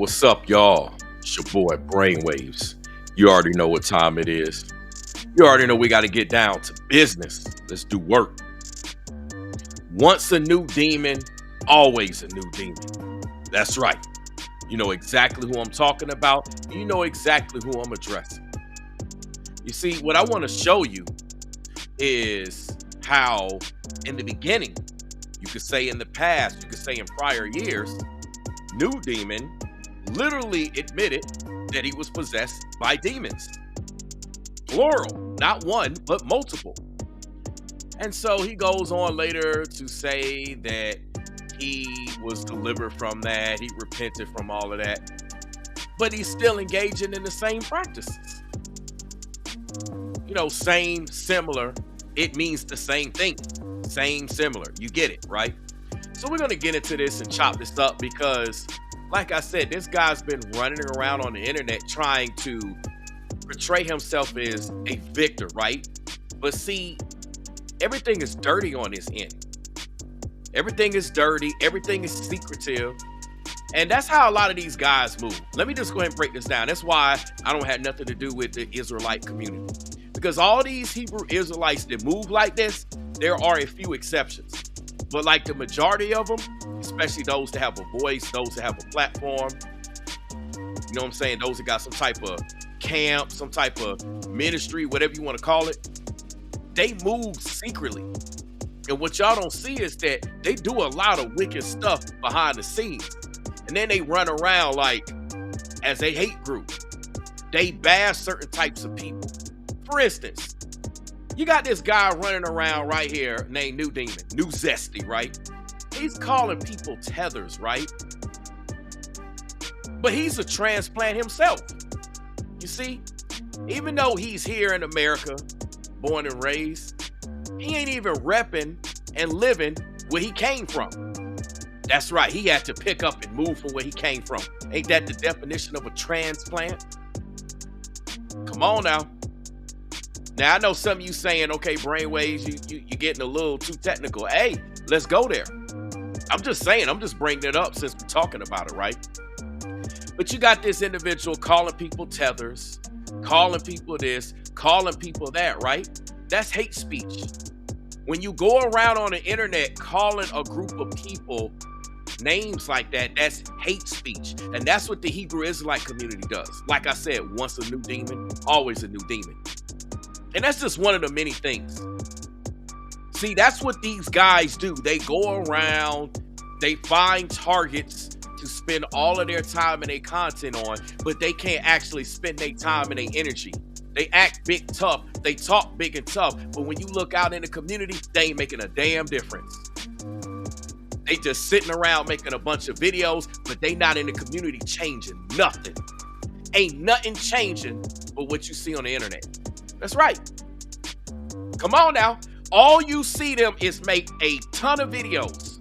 What's up, y'all? It's your boy Brainwaves. You already know what time it is. You already know we got to get down to business. Let's do work. Once a new demon, always a new demon. That's right. You know exactly who I'm talking about. You know exactly who I'm addressing. You see, what I want to show you is how, in the beginning, you could say in the past, you could say in prior years, NuDemon literally admitted that he was possessed by demons. Plural, not one, but multiple. And so he goes on later to say that he was delivered from that, he repented from all of that, but he's still engaging in the same practices. You know, same, similar, it means the same thing. Same, similar, you get it, right? So we're going to get into this and chop this up because, like I said, this guy's been running around on the internet trying to portray himself as a victor, right? But see, everything is dirty on this end. Everything is dirty. Everything is secretive. And that's how a lot of these guys move. Let me just go ahead and break this down. That's why I don't have nothing to do with the Israelite community. Because all these Hebrew Israelites that move like this, there are a few exceptions. But like the majority of them, especially those that have a voice, those that have a platform, you know what I'm saying? Those that got some type of camp, some type of ministry, whatever you want to call it, they move secretly. And what y'all don't see is that they do a lot of wicked stuff behind the scenes. And then they run around like as a hate group. They bash certain types of people. For instance, you got this guy running around right here named NuDemon, New Zesty, right? He's calling people tethers, right? But he's a transplant himself. You see, even though he's here in America, born and raised, he ain't even repping and living where he came from. That's right, he had to pick up and move from where he came from. Ain't that the definition of a transplant? Come on now. Now, I know some of you saying, okay, Brainwaves, you're getting a little too technical. Hey, let's go there. I'm just saying, I'm just bringing it up since we're talking about it, right? But you got this individual calling people tethers, calling people this, calling people that, right? That's hate speech. When you go around on the internet calling a group of people names like that, that's hate speech. And that's what the Hebrew Israelite community does. Like I said, once a new demon, always a new demon. And that's just one of the many things. See, that's what these guys do. They go around, they find targets to spend all of their time and their content on, but they can't actually spend their time and their energy. They act big tough, they talk big and tough, but when you look out in the community, they ain't making a damn difference. They just sitting around making a bunch of videos, but they not in the community changing nothing. Ain't nothing changing but what you see on the internet. That's right. Come on now. All you see them is make a ton of videos.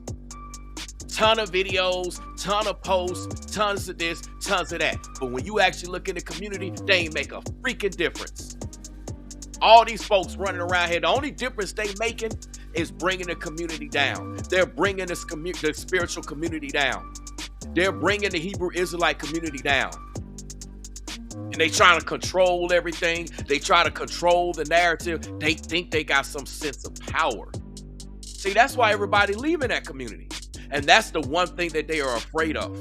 Ton of videos, ton of posts, tons of this, tons of that. But when you actually look in the community, they ain't make a freaking difference. All these folks running around here, the only difference they making is bringing the community down. They're bringing the spiritual community down. They're bringing the Hebrew Israelite community down. And they trying to control everything. They try to control the narrative. They think they got some sense of power. See, that's why everybody leaving that community. And that's the one thing that they are afraid of.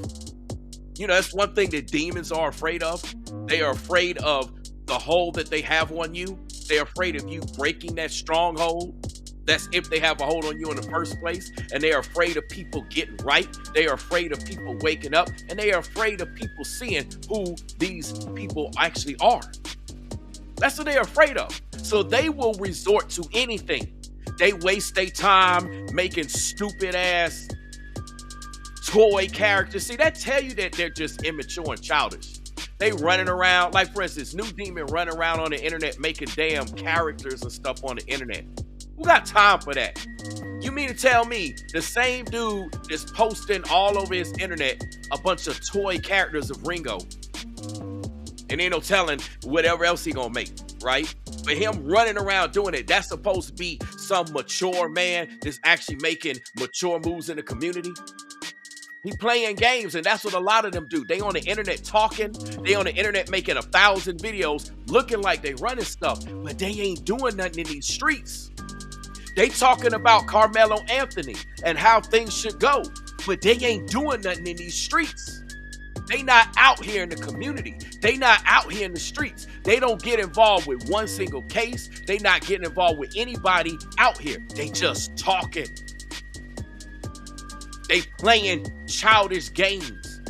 You know, that's one thing that demons are afraid of. They are afraid of the hold that they have on you. They're afraid of you breaking that stronghold. That's if they have a hold on you in the first place. And they are afraid of people getting right. They are afraid of people waking up. And they are afraid of people seeing who these people actually are. That's what they're afraid of. So they will resort to anything. They waste their time making stupid ass toy characters. See, that tell you that they're just immature and childish. They running around, like for instance, NuDemon running around on the internet making damn characters and stuff on the internet. Who got time for that? You mean to tell me the same dude is posting all over his internet a bunch of toy characters of Ringo? And ain't no telling whatever else he gonna make, right? But him running around doing it, that's supposed to be some mature man that's actually making mature moves in the community. He playing games, and that's what a lot of them do. They on the internet talking. They on the internet making 1,000 videos looking like they running stuff, but they ain't doing nothing in these streets. They talking about Carmelo Anthony and how things should go, but they ain't doing nothing in these streets. They not out here in the community. They not out here in the streets. They don't get involved with one single case. They not getting involved with anybody out here. They just talking. They playing childish games,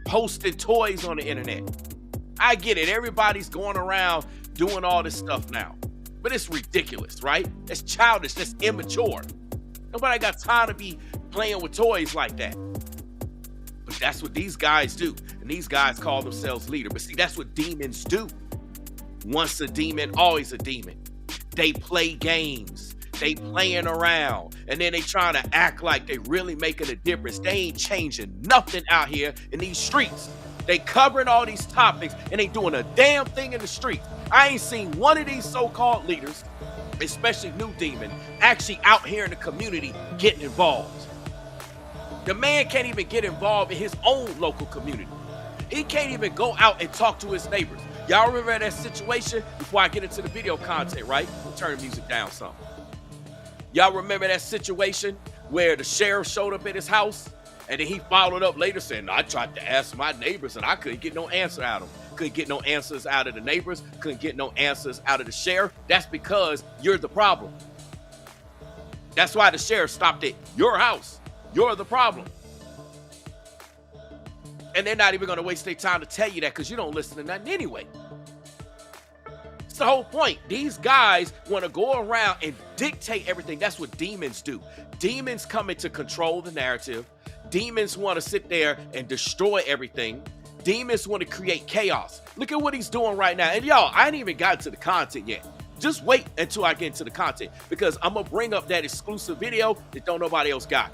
posting toys on the internet. I get it. Everybody's going around doing all this stuff now. But it's ridiculous, right? That's childish. That's immature. Nobody got time to be playing with toys like that. But that's what these guys do. And these guys call themselves leader. But see, that's what demons do. Once a demon, always a demon. They play games. They playing around, and then they trying to act like they really making a difference. They ain't changing nothing out here in these streets. They covering all these topics, and they doing a damn thing in the street. I ain't seen one of these so-called leaders, especially NuDemon, actually out here in the community getting involved. The man can't even get involved in his own local community. He can't even go out and talk to his neighbors. Y'all remember that situation? Before I get into the video content, right? We'll turn the music down some. Y'all remember that situation where the sheriff showed up at his house, and then he followed up later saying, I tried to ask my neighbors and I couldn't get no answer out of them. Couldn't get no answers out of the neighbors, couldn't get no answers out of the sheriff. That's because you're the problem. That's why the sheriff stopped at your house. You're the problem. And they're not even going to waste their time to tell you that because you don't listen to nothing anyway. The whole point. These guys want to go around and dictate everything. That's what demons do. Demons come in to control the narrative. Demons want to sit there and destroy everything. Demons want to create chaos. Look at what he's doing right now. And y'all, I ain't even got to the content yet. Just wait until I get into the content, because I'm going to bring up that exclusive video that don't nobody else got.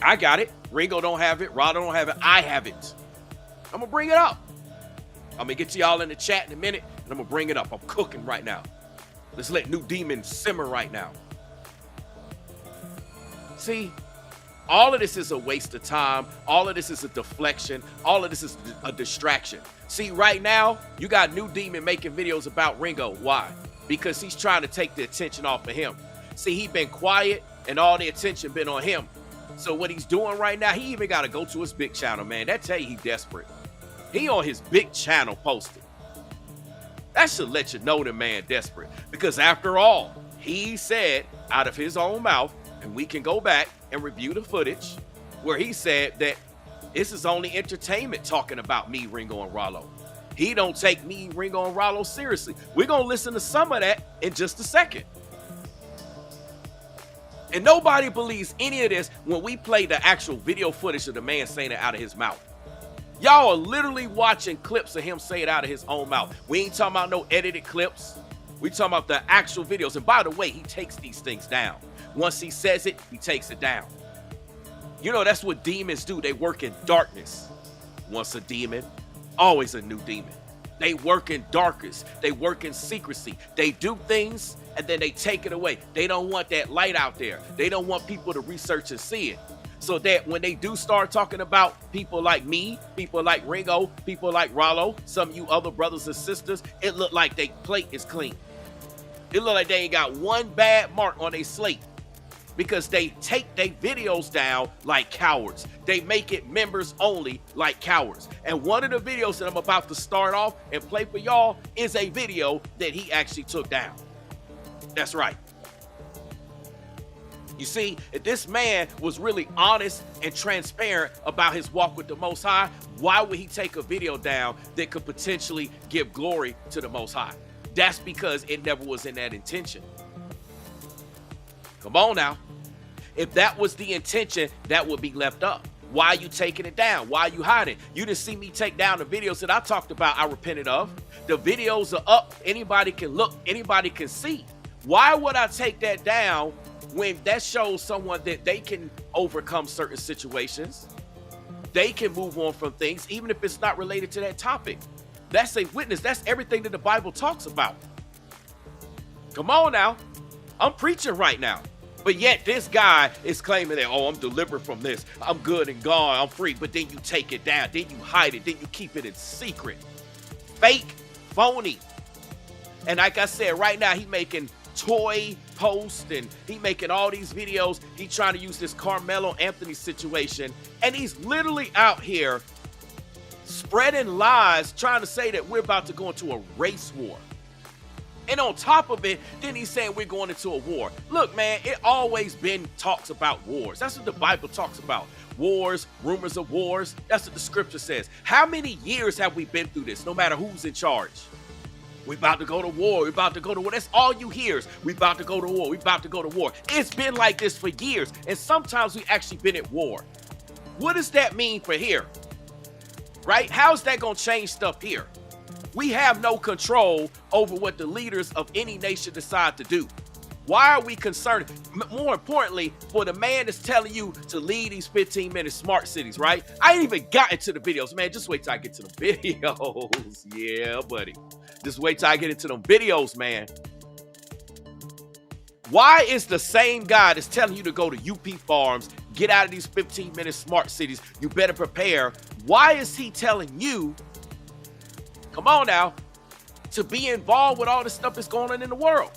I got it. Ringo don't have it. Rado don't have it. I have it. I'm going to bring it up. I'm going to get to y'all in the chat in a minute, and I'm going to bring it up. I'm cooking right now. Let's let NuDemon simmer right now. See, all of this is a waste of time. All of this is a deflection. All of this is a distraction. See, right now, you got NuDemon making videos about Ringo. Why? Because he's trying to take the attention off of him. See, he been quiet, and all the attention been on him. So what he's doing right now, he even got to go to his big channel, man. That tell you he desperate. He on his big channel posted. That should let you know the man desperate. Because after all, he said out of his own mouth, and we can go back and review the footage, where he said that this is only entertainment talking about me, Ringo, and Rollo. He don't take me, Ringo, and Rollo seriously. We're going to listen to some of that in just a second. And nobody believes any of this when we play the actual video footage of the man saying it out of his mouth. Y'all are literally watching clips of him say it out of his own mouth. We ain't talking about no edited clips. We talking about the actual videos. And by the way, he takes these things down. Once he says it, he takes it down. You know, that's what demons do. They work in darkness. Once a demon, always a new demon. They work in darkness. They work in secrecy. They do things and then they take it away. They don't want that light out there. They don't want people to research and see it. So that when they do start talking about people like me, people like Ringo, people like Rollo, some of you other brothers and sisters, it look like their plate is clean. It look like they ain't got one bad mark on their slate, because they take their videos down like cowards. They make it members only like cowards. And one of the videos that I'm about to start off and play for y'all is a video that he actually took down. That's right. You see, if this man was really honest and transparent about his walk with the Most High, why would he take a video down that could potentially give glory to the Most High? That's because it never was in that intention. Come on now. If that was the intention, that would be left up. Why are you taking it down? Why are you hiding? You didn't see me take down the videos that I talked about, I repented of. The videos are up. Anybody can look. Anybody can see. Why would I take that down when that shows someone that they can overcome certain situations? They can move on from things, even if it's not related to that topic. That's a witness. That's everything that the Bible talks about. Come on now. I'm preaching right now. But yet this guy is claiming that, oh, I'm delivered from this. I'm good and gone. I'm free. But then you take it down. Then you hide it. Then you keep it in secret. Fake, phony. And like I said, right now he making toy posts and he making all these videos. He trying to use this Carmelo Anthony situation. And he's literally out here spreading lies, trying to say that we're about to go into a race war. And on top of it, then he's saying we're going into a war. Look, man, it always been talks about wars. That's what the Bible talks about. Wars, rumors of wars. That's what the scripture says. How many years have we been through this, no matter who's in charge? We about to go to war. We about to go to war. That's all you hear is we about to go to war. We about to go to war. It's been like this for years. And sometimes we actually been at war. What does that mean for here? Right? How's that going to change stuff here? We have no control over what the leaders of any nation decide to do. Why are we concerned? More importantly, for the man that's telling you to lead these 15-minute smart cities, right? I ain't even got into the videos, man. Just wait till I get to the videos. Yeah, buddy. Just wait till I get into them videos, man. Why is the same guy that's telling you to go to UP Farms, get out of these 15-minute smart cities, you better prepare? Why is he telling you, come on now, to be involved with all this stuff that's going on in the world?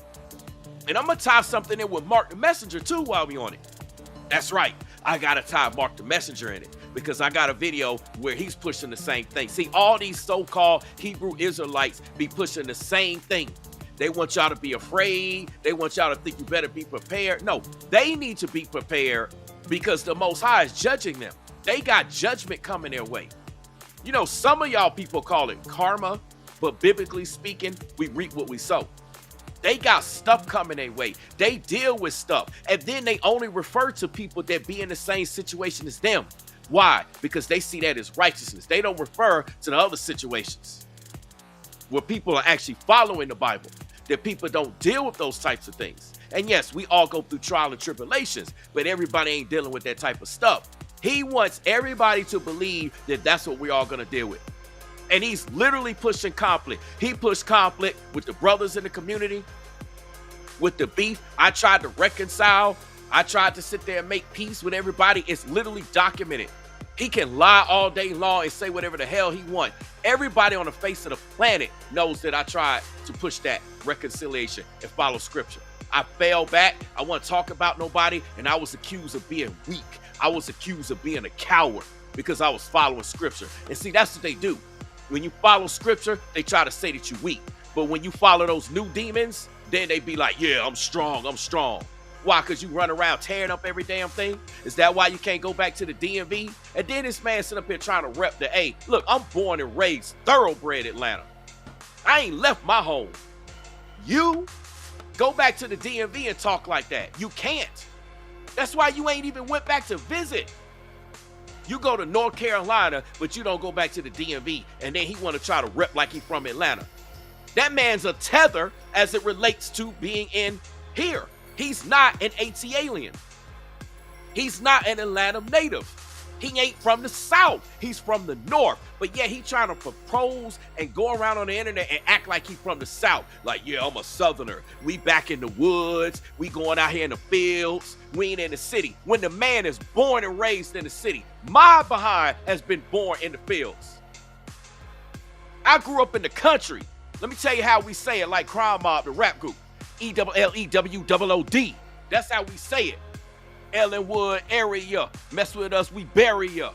And I'm going to tie something in with Mark the Messenger too while we on it. That's right. I got to tie Mark the Messenger in it because I got a video where he's pushing the same thing. See, all these so-called Hebrew Israelites be pushing the same thing. They want y'all to be afraid. They want y'all to think you better be prepared. No, they need to be prepared because the Most High is judging them. They got judgment coming their way. You know, some of y'all people call it karma, but biblically speaking, we reap what we sow. They got stuff coming their way. They deal with stuff. And then they only refer to people that be in the same situation as them. Why? Because they see that as righteousness. They don't refer to the other situations where people are actually following the Bible, that people don't deal with those types of things. And yes, we all go through trial and tribulations, but everybody ain't dealing with that type of stuff. He wants everybody to believe that that's what we're all going to deal with. And he's literally pushing conflict. He pushed conflict with the brothers in the community, with the beef. I tried to reconcile. I tried to sit there and make peace with everybody. It's literally documented. He can lie all day long and say whatever the hell he wants. Everybody on the face of the planet knows that I tried to push that reconciliation and follow scripture. I fell back. I want to talk about nobody, and I was accused of being weak. I was accused of being a coward because I was following scripture. And see, that's what they do. When you follow scripture, they try to say that you're weak. But when you follow those new demons, then they be like, yeah, I'm strong. I'm strong. Why? Because you run around tearing up every damn thing? Is that why you can't go back to the DMV? And then this man sit up here trying to rep the A. Look, I'm born and raised thoroughbred Atlanta. I ain't left my home. You go back to the DMV and talk like that. You can't. That's why you ain't even went back to visit. You go to North Carolina, but you don't go back to the DMV, and then he want to try to rep like he from Atlanta. That man's a tether as it relates to being in here. He's not an AT alien. He's not an Atlanta native. He ain't from the South. He's from the North. But yeah, he trying to propose and go around on the internet and act like he from the South. Like, yeah, I'm a Southerner. We back in the woods. We going out here in the fields. We ain't in the city. When the man is born and raised in the city, my behind has been born in the fields. I grew up in the country. Let me tell you how we say it like Crime Mob, the rap group. ELLEWOOD. That's how we say it. Ellenwood area. Mess with us, we bury ya.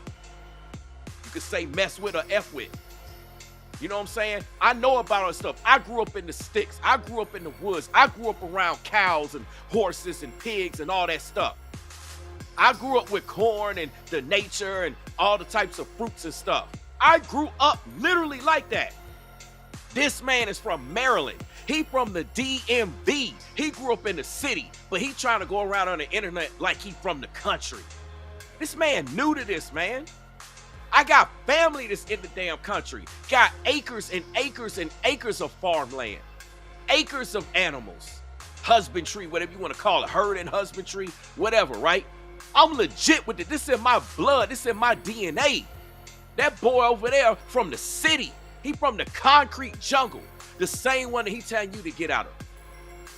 You could say mess with or F with. You know what I'm saying? I know about all this stuff. I grew up in the sticks. I grew up in the woods. I grew up around cows and horses and pigs and all that stuff. I grew up with corn and the nature and all the types of fruits and stuff. I grew up literally like that. This man is from Maryland. He from the DMV. He grew up in the city, but he trying to go around on the internet like he from the country. This man new to this, man. I got family that's in the damn country. Got acres and acres and acres of farmland. Acres of animals. Husbandry, whatever you want to call it. Herd and husbandry, whatever, right? I'm legit with it. This is in my blood. This is in my DNA. That boy over there from the city. He from the concrete jungle. The same one that he telling you to get out of.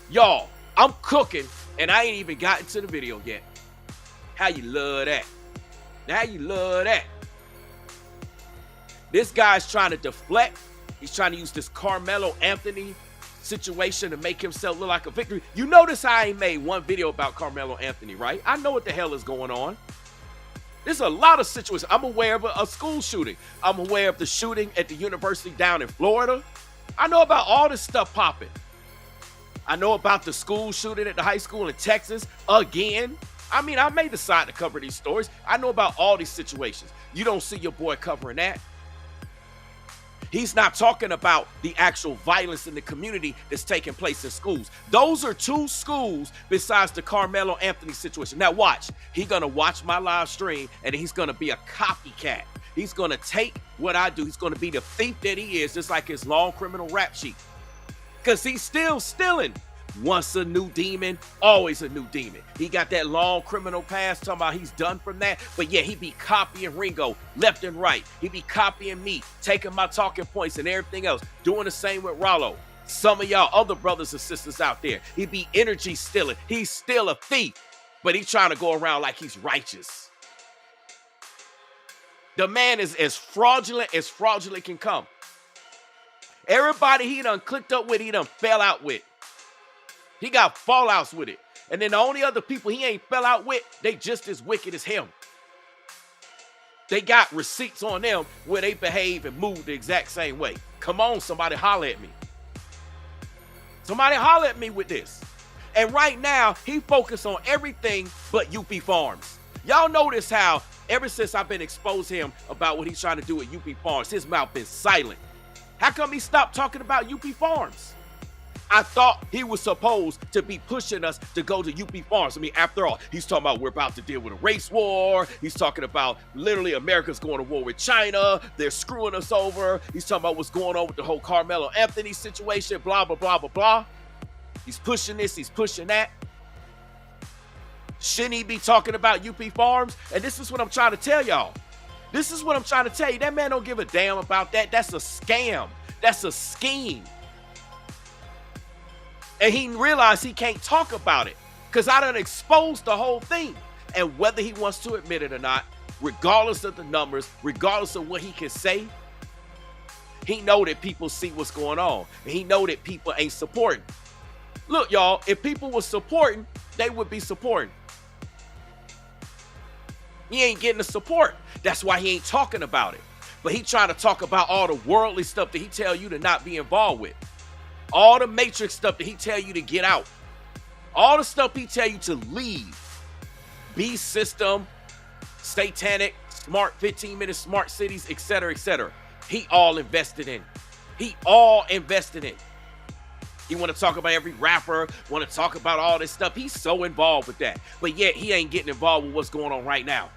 Y'all, I'm cooking And I ain't even gotten to the video yet. How you love that? Now you love that. This guy's trying to deflect. He's trying to use this Carmelo Anthony situation to make himself look like a victory. You notice I ain't made one video about Carmelo Anthony, right? I know what the hell is going on. There's a lot of situations. I'm aware of a school shooting. I'm aware of the shooting at the university down in Florida. I know about all this stuff popping. I know about the school shooting at the high school in Texas again. I mean, I may decide to cover these stories. I know about all these situations. You don't see your boy covering that. He's not talking about the actual violence in the community that's taking place in schools. Those are two schools besides the Carmelo Anthony situation. Now watch. He's going to watch my live stream and he's going to be a copycat. He's going to take what I do. He's going to be the thief that he is, just like his long criminal rap sheet. Because he's still stealing. Once a new demon, always a new demon. He got that long criminal past, talking about he's done from that. But yeah, he be copying Ringo left and right. He be copying me, taking my talking points and everything else. Doing the same with Rollo. Some of y'all other brothers and sisters out there. He be energy stealing. He's still a thief. But he's trying to go around like he's righteous. The man is as fraudulent can come. Everybody he done clicked up with, he done fell out with. He got fallouts with it. And then the only other people he ain't fell out with, they just as wicked as him. They got receipts on them where they behave and move the exact same way. Come on, somebody holler at me. Somebody holler at me with this. And right now, he focused on everything but UP Farms. Y'all notice how ever since I've been exposed him about what he's trying to do at UP Farms, his mouth been silent. How come he stopped talking about UP Farms? I thought he was supposed to be pushing us to go to UP Farms. I mean, after all, he's talking about we're about to deal with a race war. He's talking about literally America's going to war with China. They're screwing us over. He's talking about what's going on with the whole Carmelo Anthony situation, blah, blah, blah, blah, blah. He's pushing this. He's pushing that. Shouldn't he be talking about UP Farms? And this is what I'm trying to tell y'all. This is what I'm trying to tell you. That man don't give a damn about that. That's a scam. That's a scheme. And he realized he can't talk about it because I done exposed the whole thing. And whether he wants to admit it or not, regardless of the numbers, regardless of what he can say, he know that people see what's going on. And he know that people ain't supporting. Look, y'all, if people were supporting, they would be supporting. He ain't getting the support. That's why he ain't talking about it. But he trying to talk about all the worldly stuff that he tell you to not be involved with. All the matrix stuff that he tell you to get out. All the stuff he tell you to leave. Beast system, satanic, smart 15-minute smart cities, etc., etc. He all invested in. He all invested in. He want to talk about every rapper, want to talk about all this stuff. He's so involved with that. But yet he ain't getting involved with what's going on right now.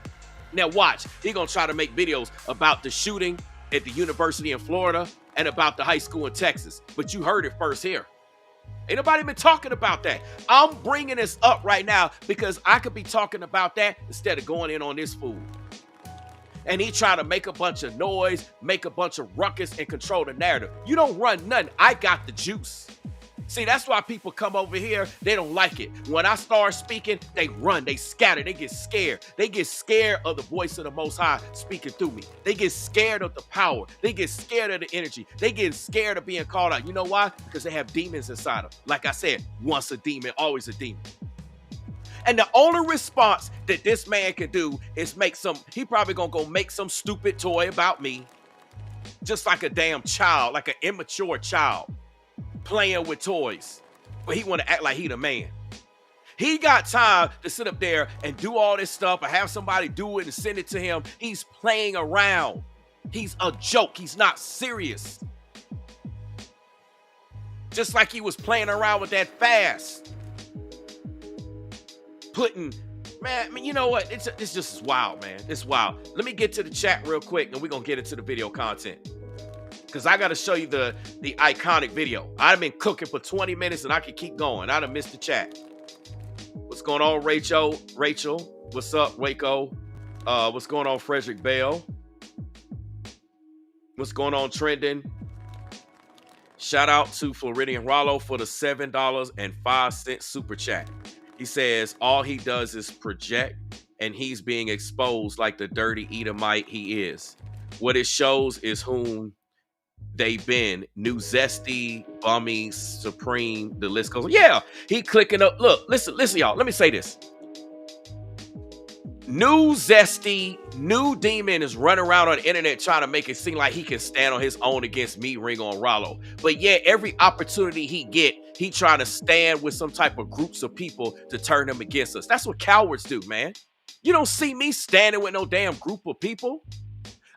Now watch. He gonna try to make videos about the shooting at the university in Florida and about the high school in Texas. But you heard it first here. Ain't nobody been talking about that. I'm bringing this up right now because I could be talking about that instead of going in on this fool. And he trying to make a bunch of noise, make a bunch of ruckus, and control the narrative. You don't run nothing. I got the juice. See, that's why people come over here. They don't like it. When I start speaking, they run, they scatter, they get scared. They get scared of the voice of the Most High speaking through me. They get scared of the power. They get scared of the energy. They get scared of being called out. You know why? Because they have demons inside them. Like I said, once a demon, always a demon. And the only response that this man can do is he probably gonna go make some stupid toy about me. Just like a damn child, like an immature child. Playing with toys, but he want to act like he the man. He got time to sit up there and do all this stuff or have somebody do it and send it to him. He's playing around. He's a joke. He's not serious. Just like he was playing around with that fast. Man, I mean, you know what? It's just wild, man. It's wild. Let me get to the chat real quick and we're going to get into the video content. Because I got to show you the iconic video. I've been cooking for 20 minutes and I can keep going. I done missed the chat. What's going on, Rachel? What's up, Waco? What's going on, Frederick Bell? What's going on, Trending? Shout out to Floridian Rollo for the $7.05 super chat. He says all he does is project, and he's being exposed like the dirty Edomite he is. What it shows is whom they've been. New Zesty, Bummy, Supreme, the list goes on. Yeah, he clicking up. Look, listen, y'all. Let me say this. New Zesty, NuDemon is running around on the internet trying to make it seem like he can stand on his own against me, Ringo, and Rollo. But yeah, every opportunity he get, he trying to stand with some type of groups of people to turn him against us. That's what cowards do, man. You don't see me standing with no damn group of people.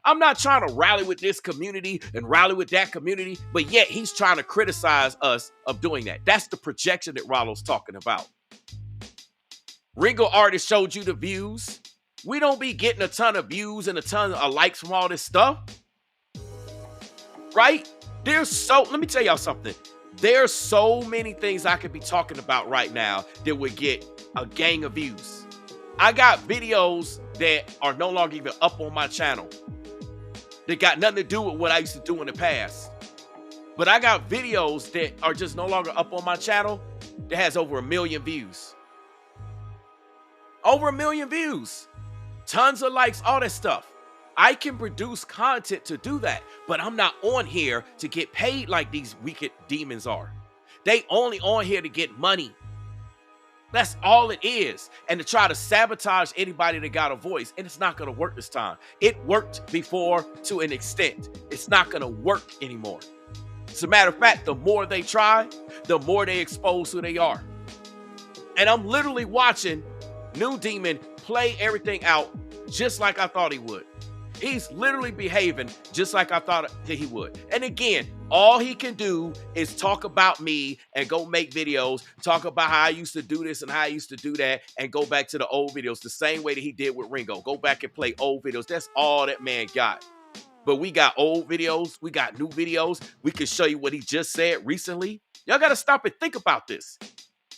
I'm not trying to rally with this community and rally with that community, but yet he's trying to criticize us of doing that. That's the projection that Rollo's talking about. Ringo already showed you the views. We don't be getting a ton of views and a ton of likes from all this stuff. Right? Let me tell y'all something. There's so many things I could be talking about right now that would get a gang of views. I got videos that are no longer even up on my channel. They got nothing to do with what I used to do in the past. But I got videos that are just no longer up on my channel that has over 1 million views. Over 1 million views. Tons of likes, all that stuff. I can produce content to do that, but I'm not on here to get paid like these wicked demons are. They only on here to get money. That's all it is. And to try to sabotage anybody that got a voice, and it's not going to work this time. It worked before to an extent. It's not going to work anymore. As a matter of fact, the more they try, the more they expose who they are. And I'm literally watching NuDemon play everything out just like I thought he would. He's literally behaving just like I thought that he would. And again, all he can do is talk about me and go make videos, talk about how I used to do this and how I used to do that, and go back to the old videos the same way that he did with Ringo. Go back and play old videos. That's all that man got. But we got old videos. We got new videos. We can show you what he just said recently. Y'all got to stop and think about this.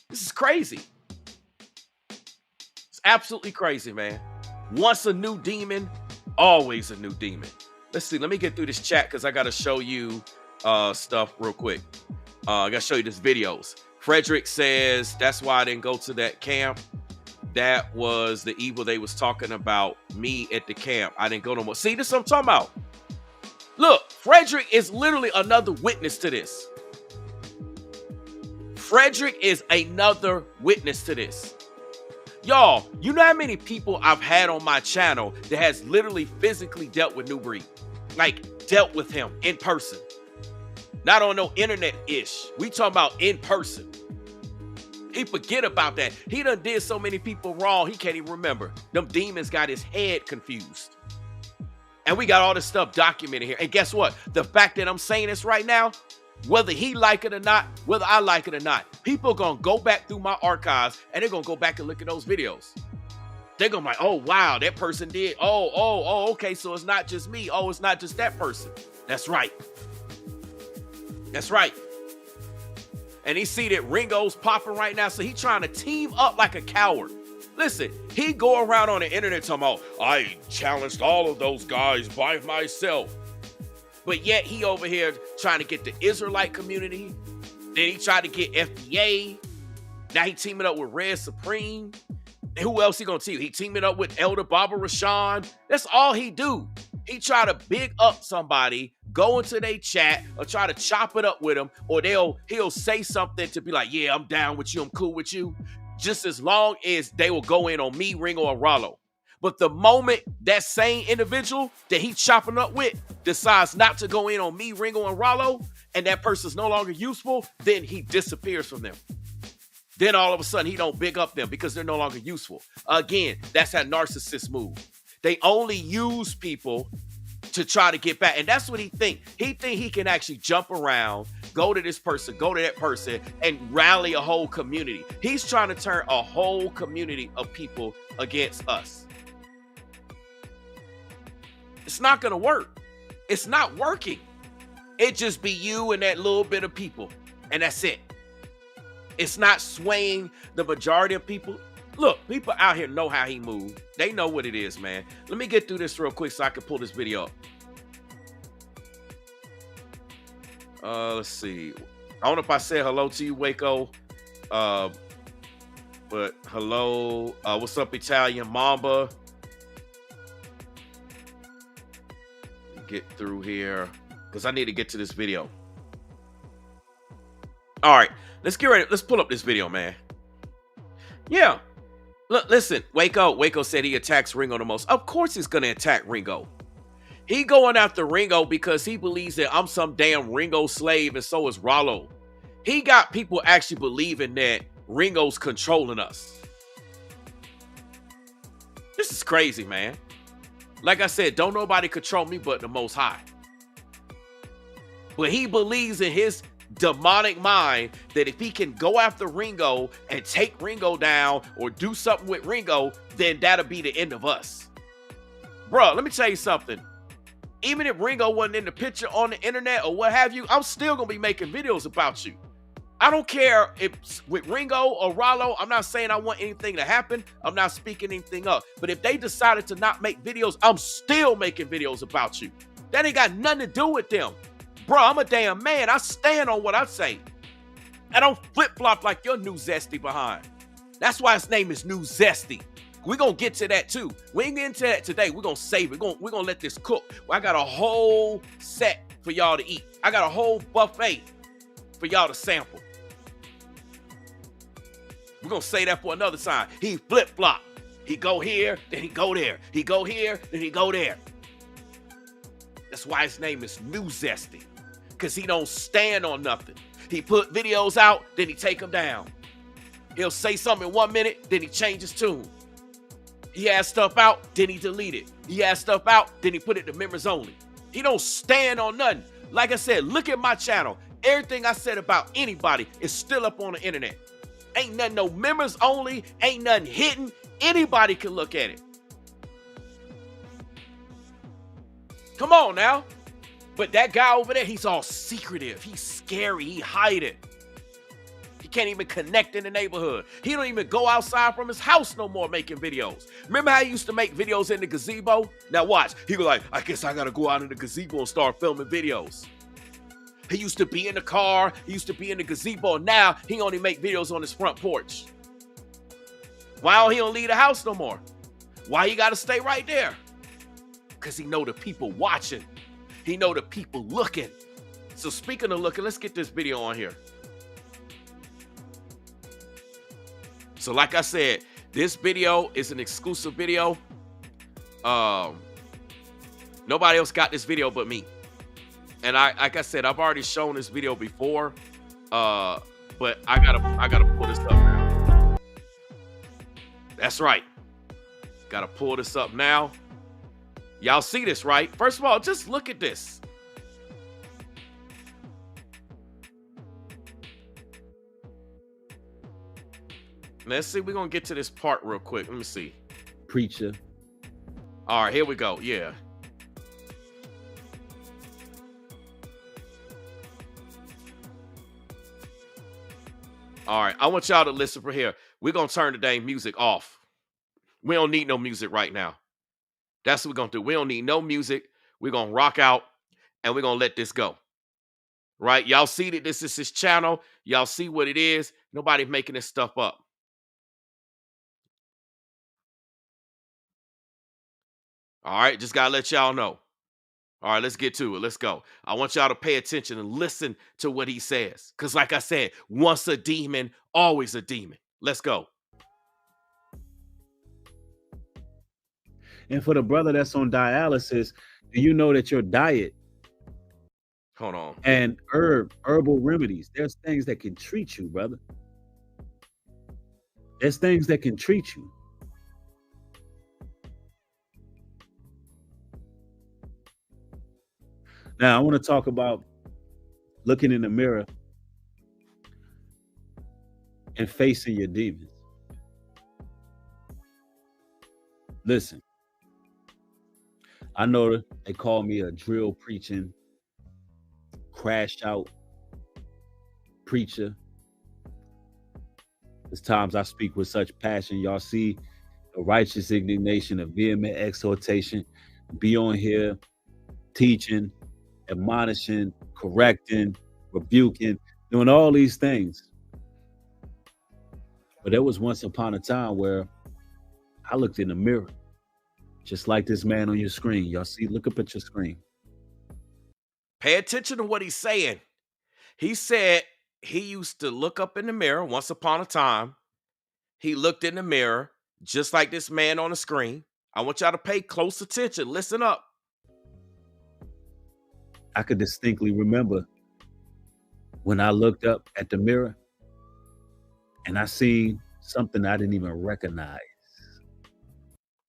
This is crazy. It's absolutely crazy, man. Once a new demon, always a new demon. Let's see. Let me get through this chat because I got to show you stuff real quick. I got to show you this videos. Frederick says, that's why I didn't go to that camp. That was the evil they was talking about me at the camp. I didn't go no more. See, this is what I'm talking about. Look, Frederick is literally another witness to this. Frederick is another witness to this. Y'all, you know how many people I've had on my channel that has literally physically dealt with New Breed? Like, dealt with him in person. Not on no internet-ish. We talking about in person. He forget about that. He done did so many people wrong, he can't even remember. Them demons got his head confused. And we got all this stuff documented here. And guess what? The fact that I'm saying this right now, whether he like it or not, whether I like it or not, people are going to go back through my archives and they're going to go back and look at those videos. They're going to be like, oh, wow, that person did. Oh, okay, so it's not just me. Oh, it's not just that person. That's right. That's right. And he see that Ringo's popping right now, so he trying to team up like a coward. Listen, he go around on the internet talking about, I challenged all of those guys by myself. But yet he over here trying to get the Israelite community. Then he tried to get FDA. Now he teaming up with Red Supreme. And who else he gonna team? He teaming up with Elder Baba Rashawn. That's all he do. He try to big up somebody, go into their chat, or try to chop it up with them, or he'll say something to be like, yeah, I'm down with you, I'm cool with you. Just as long as they will go in on me, Ringo, or Rollo. But the moment that same individual that he's chopping up with decides not to go in on me, Ringo, and Rollo, and that person's no longer useful, then he disappears from them. Then all of a sudden, he don't big up them because they're no longer useful. Again, that's how narcissists move. They only use people to try to get back. And that's what he think. He think he can actually jump around, go to this person, go to that person, and rally a whole community. He's trying to turn a whole community of people against us. It's not going to work. It's not working. It just be you and that little bit of people. And that's it. It's not swaying the majority of people. Look, people out here know how he moved. They know what it is, man. Let me get through this real quick so I can pull this video up. Let's see. I don't know if I said hello to you, Waco. But hello, what's up, Italian Mamba? Get through here because I need to get to this video. All right, let's get ready. Let's pull up this video, man. Yeah. Look, listen, Waco. Waco said he attacks Ringo the most. Of course he's gonna attack Ringo. He going after Ringo because he believes that I'm some damn Ringo slave, and so is Rollo. He got people actually believing that Ringo's controlling us. This is crazy, man. Like I said, don't nobody control me but the Most High. But he believes in his demonic mind that if he can go after Ringo and take Ringo down or do something with Ringo, then that'll be the end of us. Bro, let me tell you something. Even if Ringo wasn't in the picture on the internet or what have you, I'm still gonna be making videos about you. I don't care if with Ringo or Rollo, I'm not saying I want anything to happen. I'm not speaking anything up. But if they decided to not make videos, I'm still making videos about you. That ain't got nothing to do with them. Bro, I'm a damn man. I stand on what I say. I don't flip-flop like your new Zesty behind. That's why his name is New Zesty. We're going to get to that too. We ain't getting to that today. We're going to save it. We're going to let this cook. I got a whole set for y'all to eat. I got a whole buffet for y'all to sample. We're going to say that for another time. He flip-flop. He go here, then he go there. He go here, then he go there. That's why his name is New Zesty. Because he don't stand on nothing. He put videos out, then he take them down. He'll say something in 1 minute, then he change his tune. He has stuff out, then he delete it. He has stuff out, then he put it to members only. He don't stand on nothing. Like I said, look at my channel. Everything I said about anybody is still up on the internet. Ain't nothing no members only, ain't nothing hidden. Anybody can look at it. Come on now. But that guy over there, he's all secretive. He's scary. He hide it. He can't even connect in the neighborhood. He don't even go outside from his house no more making videos. Remember how he used to make videos in the gazebo? Now watch. He was like, I guess I got to go out in the gazebo and start filming videos. He used to be in the car. He used to be in the gazebo. Now he only make videos on his front porch. Why don't he don't leave the house no more? Why he got to stay right there? Because he know the people watching. He know the people looking. So speaking of looking, let's get this video on here. So like I said, this video is an exclusive video. Nobody else got this video but me. And like I said, I've already shown this video before. But I gotta pull this up now. That's right. Gotta pull this up now. Y'all see this, right? First of all, just look at this. Let's see. We're going to get to this part real quick. Let me see. Preacher. All right, here we go. Yeah. All right, I want y'all to listen for here. We're going to turn the dang music off. We don't need no music right now. That's what we're going to do. We don't need no music. We're going to rock out, and we're going to let this go. Right? Y'all see that this is his channel. Y'all see what it is. Nobody making this stuff up. All right, just got to let y'all know. All right, let's get to it. Let's go. I want y'all to pay attention and listen to what he says. Because like I said, once a demon, always a demon. Let's go. And for the brother that's on dialysis, do you know that your diet Hold on. and herbal remedies, there's things that can treat you, brother. There's things that can treat you. Now, I want to talk about looking in the mirror and facing your demons. Listen, I know that they call me a drill preaching, crash out preacher. There's times I speak with such passion. Y'all see a righteous indignation, a vehement exhortation. Be on here teaching, admonishing, correcting, rebuking, doing all these things. But there was once upon a time where I looked in the mirror, just like this man on your screen. Y'all see, look up at your screen. Pay attention to what he's saying. He said he used to look up in the mirror once upon a time. He looked in the mirror just like this man on the screen. I want y'all to pay close attention. Listen up. I could distinctly remember when I looked up at the mirror and I seen something I didn't even recognize.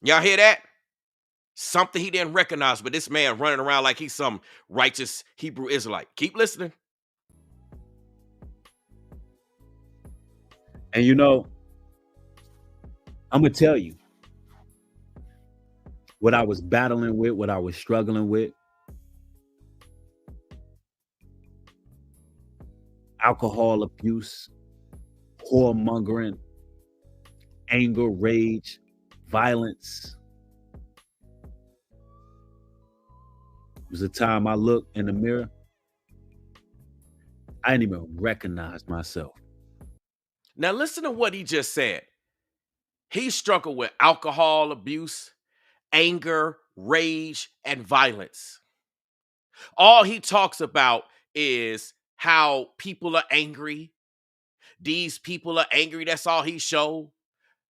Y'all hear that? Something he didn't recognize, but this man running around like he's some righteous Hebrew Israelite. Keep listening. And you know, I'm going to tell you what I was battling with, what I was struggling with. Alcohol abuse, whoremongering, anger, rage, violence. It was a time I looked in the mirror. I didn't even recognize myself. Now listen to what he just said. He struggled with alcohol abuse, anger, rage, and violence. All he talks about is how people are angry. These people are angry. That's all he showed.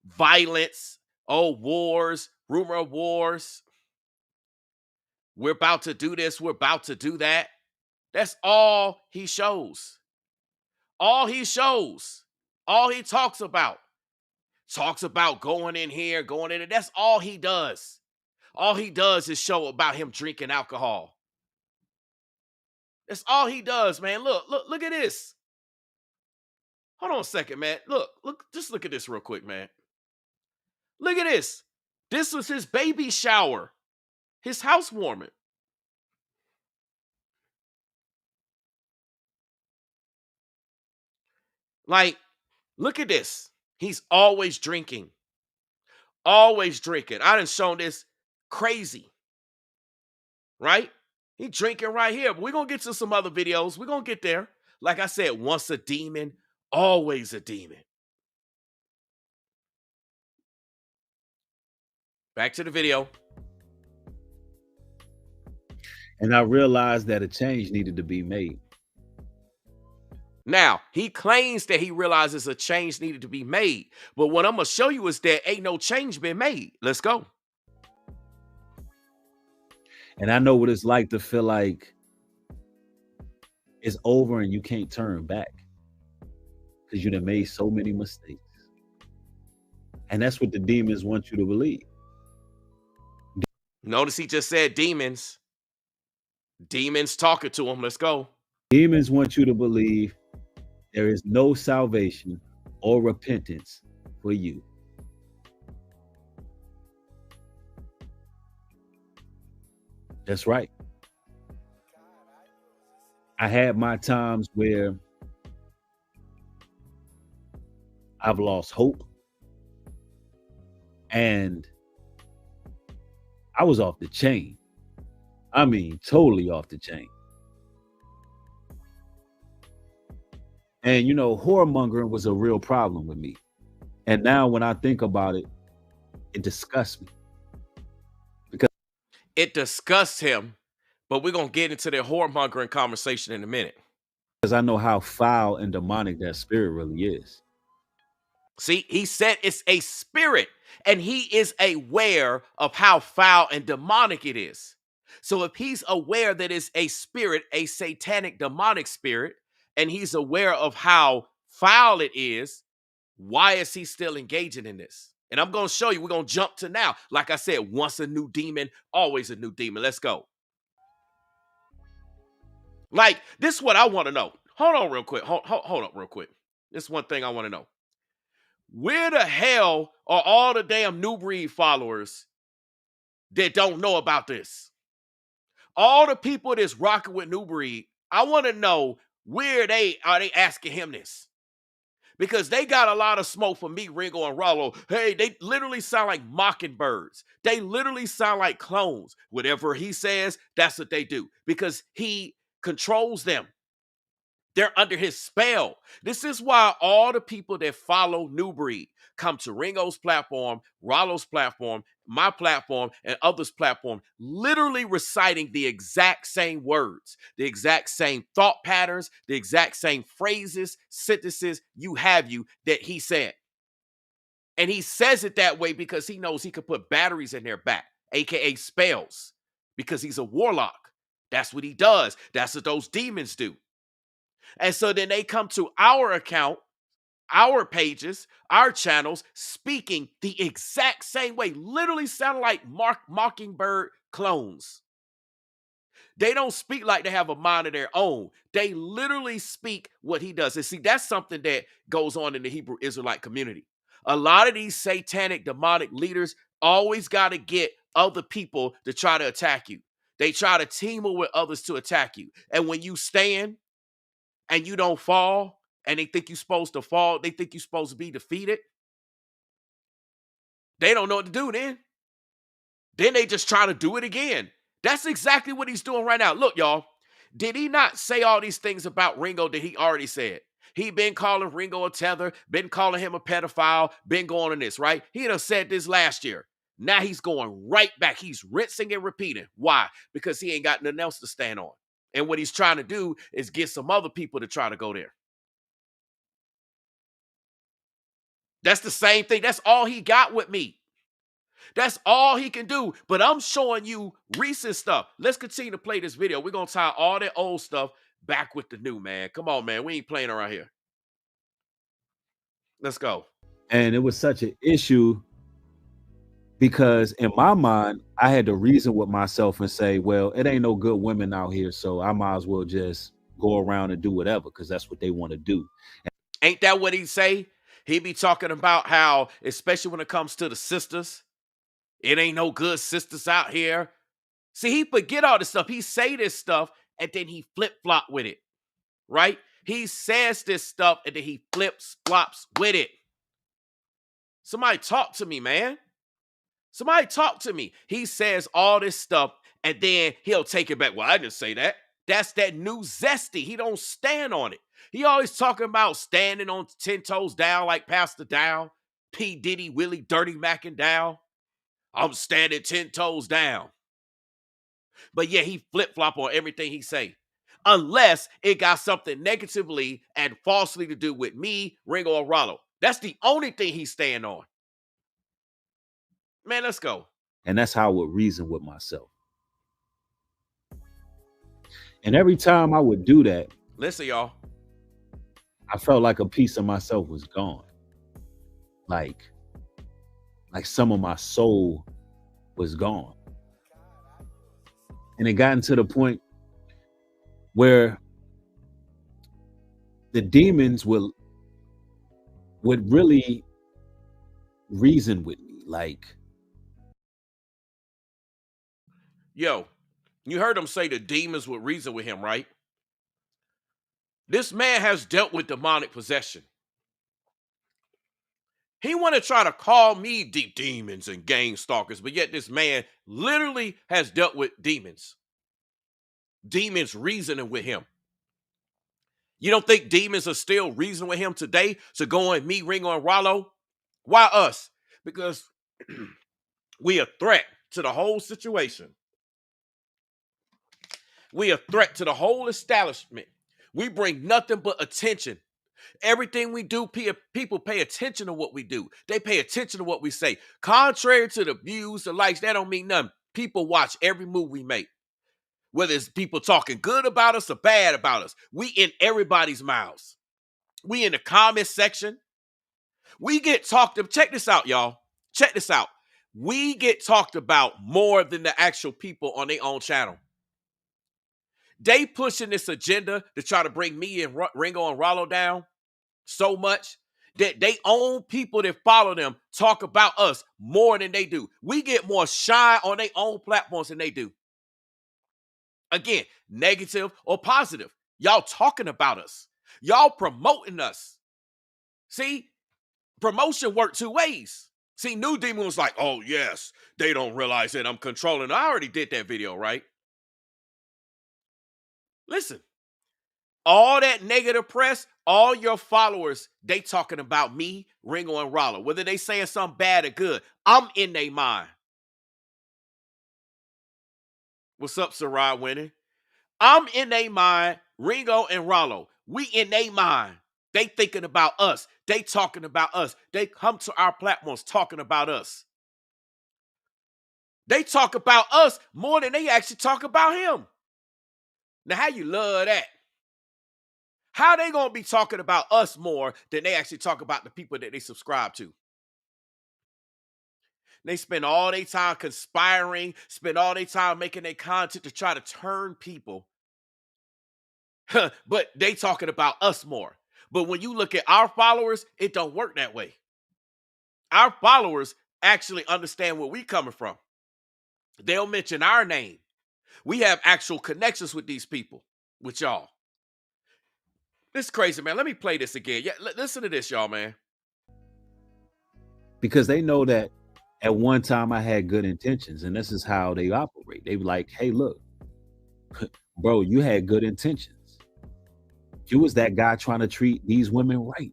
Violence. Oh, wars, rumor of wars. We're about to do this. We're about to do that. That's all he shows. All he shows. All he talks about. Talks about going in here, going in there. That's all he does. All he does is show about him drinking alcohol. That's all he does, man. Look at this. Hold on a second, man. Just look at this real quick, man. Look at this. This was his baby shower, his housewarming. Like, look at this. He's always drinking. Always drinking. I done shown this crazy. Right? He drinking right here. But we're going to get to some other videos. We're going to get there. Like I said, once a demon, always a demon. Back to the video. And I realized that a change needed to be made. Now, he claims that he realizes a change needed to be made. But what I'm going to show you is that ain't no change been made. Let's go. And I know what it's like to feel like it's over and you can't turn back because you done made so many mistakes. And that's what the demons want you to believe. Notice he just said demons. Demons talking to him. Let's go. Demons want you to believe there is no salvation or repentance for you. That's right. I had my times where I've lost hope and I was off the chain. I mean, totally off the chain. And, you know, whoremongering was a real problem with me. And now when I think about it, it disgusts me. Because it disgusts him, but we're going to get into the whoremongering conversation in a minute. Because I know how foul and demonic that spirit really is. See, he said it's a spirit, and he is aware of how foul and demonic it is. So if he's aware that it's a spirit, a satanic demonic spirit, and he's aware of how foul it is, why is he still engaging in this? And I'm going to show you. We're going to jump to now. Like I said, once a new demon, always a new demon. Let's go. Like, this is what I want to know. Hold on real quick. Hold up real quick. This is one thing I want to know. Where the hell are all the damn New Breed followers that don't know about this? All the people that's rocking with New Breed, I want to know where are they asking him this? Because they got a lot of smoke from me, Ringo, and Rollo. Hey, they literally sound like mockingbirds. They literally sound like clones. Whatever he says, that's what they do. Because he controls them. They're under his spell. This is why all the people that follow New Breed come to Ringo's platform, Rollo's platform, my platform, and others' platform, literally reciting the exact same words, the exact same thought patterns, the exact same phrases, sentences, you that he said. And he says it that way because he knows he could put batteries in their back, aka spells, because he's a warlock. That's what he does. That's what those demons do. And so then they come to our account, our pages, our channels, speaking the exact same way, literally sound like Mockingbird clones. They don't speak like they have a mind of their own. They literally speak what he does. And see, that's something that goes on in the Hebrew Israelite community. A lot of these satanic, demonic leaders always got to get other people to try to attack you. They try to team up with others to attack you. And when you stand and you don't fall, and they think you're supposed to fall, they think you're supposed to be defeated, they don't know what to do then. Then they just try to do it again. That's exactly what he's doing right now. Look, y'all, did he not say all these things about Ringo that he already said? He been calling Ringo a tether, been calling him a pedophile, been going on this, right? He done said this last year. Now he's going right back. He's rinsing and repeating. Why? Because he ain't got nothing else to stand on. And what he's trying to do is get some other people to try to go there. That's the same thing. That's all he got with me. That's all he can do. But I'm showing you recent stuff. Let's continue to play this video. We're going to tie all that old stuff back with the new, man. Come on, man. We ain't playing around here. Let's go. And it was such an issue because in my mind, I had to reason with myself and say, well, it ain't no good women out here, so I might as well just go around and do whatever because that's what they want to do. Ain't that what he say? He be talking about how, especially when it comes to the sisters, it ain't no good sisters out here. See, he forget all this stuff. He say this stuff, and then he flip-flop with it, right? He says this stuff, and then he flips-flops with it. Somebody talk to me, man. Somebody talk to me. He says all this stuff, and then he'll take it back. Well, I didn't say that. That's that new zesty. He don't stand on it. He always talking about standing on 10 toes down like Pastor Dow, P. Diddy, Willie, Dirty Mac and Dow. I'm standing 10 toes down. But yeah, he flip-flop on everything he say. Unless it got something negatively and falsely to do with me, Ringo, or Rollo. That's the only thing he's staying on. Man, let's go. And that's how I would reason with myself. And every time I would do that, listen, y'all, I felt like a piece of myself was gone. Like some of my soul was gone. And it gotten to the point where the demons would really reason with me. Like, yo, you heard him say the demons would reason with him, right? This man has dealt with demonic possession. He want to try to call me deep demons and gang stalkers, but yet this man literally has dealt with demons. Demons reasoning with him. You don't think demons are still reasoning with him today? So going me, Ringo, and Rollo? Why us? Because we a threat to the whole situation. We a threat to the whole establishment. We bring nothing but attention. Everything we do, people pay attention to what we do. They pay attention to what we say. Contrary to the views, the likes, that don't mean nothing. People watch every move we make. Whether it's people talking good about us or bad about us. We in everybody's mouths. We in the comment section. We get talked about. Check this out, y'all. Check this out. We get talked about more than the actual people on their own channel. They pushing this agenda to try to bring me and Ringo and Rollo down so much that they own people that follow them talk about us more than they do. We get more shine on their own platforms than they do. Again, negative or positive. Y'all talking about us. Y'all promoting us. See, promotion worked two ways. See, NuDemon was like, oh, yes, they don't realize that I'm controlling. I already did that video, right? Listen, All that negative press, all your followers, they talking about me, Ringo, and Rollo. Whether they saying something bad or good, I'm in their mind. What's up, Sarai Winning? I'm in their mind, Ringo and Rollo. We in their mind. They thinking about us. They talking about us. They come to our platforms talking about us. They talk about us more than they actually talk about him. Now, how you love that? How they gonna be talking about us more than they actually talk about the people that they subscribe to? They spend all their time conspiring, spend all their time making their content to try to turn people. But they talking about us more. But when you look at our followers, it don't work that way. Our followers actually understand where we coming from. They'll mention our name. We have actual connections with these people, with y'all. This is crazy, man. Let me play this again. Yeah, listen to this, y'all, man. Because they know that at one time I had good intentions, and this is how they operate. They be like, hey, look, bro, you had good intentions. You was that guy trying to treat these women right.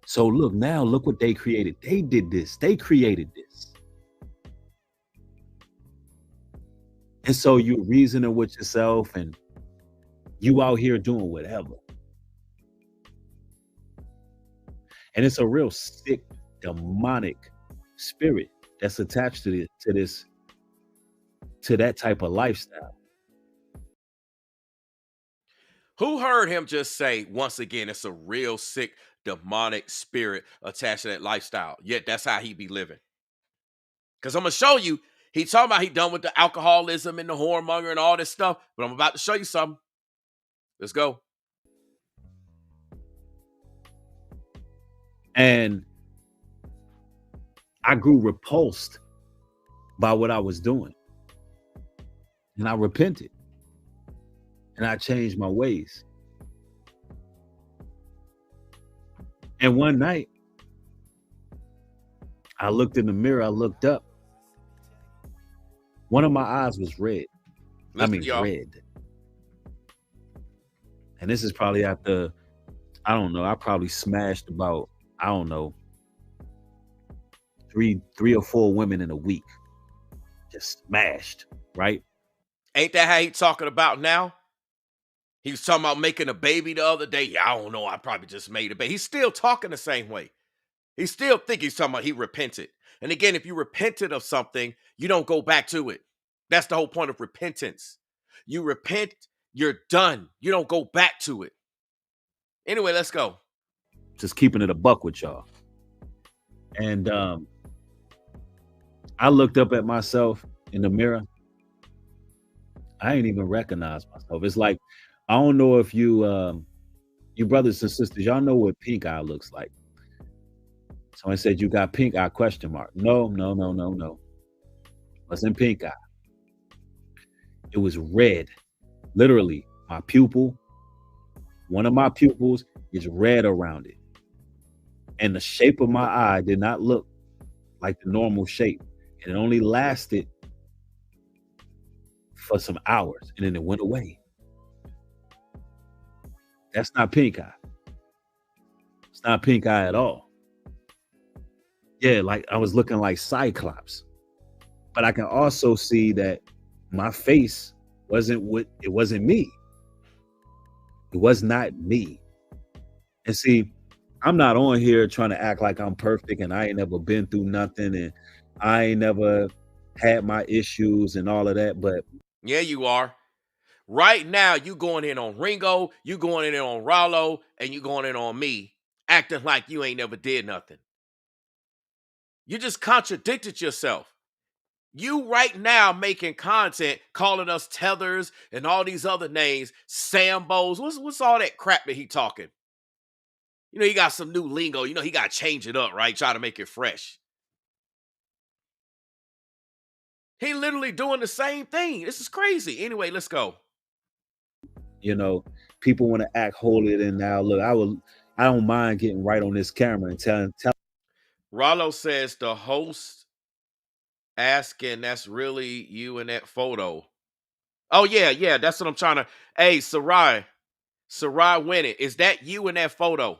So look, now look what they created. They did this. They created this. And so you reasoning with yourself and you out here doing whatever. And it's a real sick, demonic spirit that's attached to that type of lifestyle. Who heard him just say, once again, it's a real sick, demonic spirit attached to that lifestyle? Yet that's how he be living. Because I'm going to show you, he talking about he done with the alcoholism and the whoremonger and all this stuff, but I'm about to show you something. Let's go. And I grew repulsed by what I was doing. And I repented. And I changed my ways. And one night, I looked in the mirror, I looked up. One of my eyes was red. Red. And this is probably after, I don't know, I probably smashed about, I don't know, three or four women in a week. Just smashed, right? Ain't that how he talking about now? He was talking about making a baby the other day. Yeah, I don't know. I probably just made a baby. He's still talking the same way. He still think he's talking about he repented. And again, if you repented of something, you don't go back to it. That's the whole point of repentance. You repent, you're done. You don't go back to it. Anyway, let's go. Just keeping it a buck with y'all. And I looked up at myself in the mirror. I ain't even recognize myself. It's like, I don't know if you brothers and sisters, y'all know what pink eye looks like. Someone said you got pink eye, question mark. No. Wasn't pink eye. It was red. Literally, my pupil, one of my pupils is red around it. And the shape of my eye did not look like the normal shape. And it only lasted for some hours and then it went away. That's not pink eye. It's not pink eye at all. Yeah, like I was looking like Cyclops. But I can also see that my face wasn't me. It was not me. And see, I'm not on here trying to act like I'm perfect and I ain't never been through nothing and I ain't never had my issues and all of that. But yeah, you are. Right now, you going in on Ringo, you going in on Rollo, and you going in on me, acting like you ain't never did nothing. You just contradicted yourself. You right now making content, calling us tethers and all these other names, Sambos. What's all that crap that he talking? You know, he got some new lingo. You know, he got to change it up, right? Try to make it fresh. He literally doing the same thing. This is crazy. Anyway, let's go. You know, people want to act holier than thou. Look, I don't mind getting right on this camera and telling. Rollo says the host asking, that's really you in that photo. Oh yeah, yeah. That's what I'm trying to. Hey, Sarai, win it. Is that you in that photo?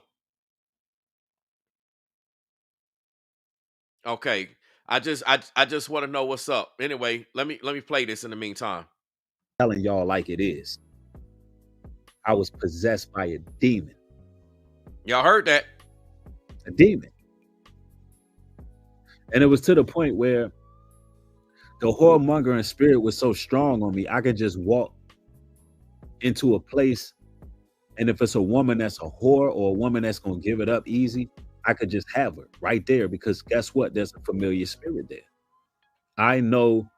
Okay. I just want to know what's up. Anyway, let me play this in the meantime. Telling y'all like it is. I was possessed by a demon. Y'all heard that? A demon. And it was to the point where the whoremongering spirit was so strong on me, I could just walk into a place, and if it's a woman that's a whore or a woman that's gonna give it up easy, I could just have her right there, because guess what? There's a familiar spirit there. I know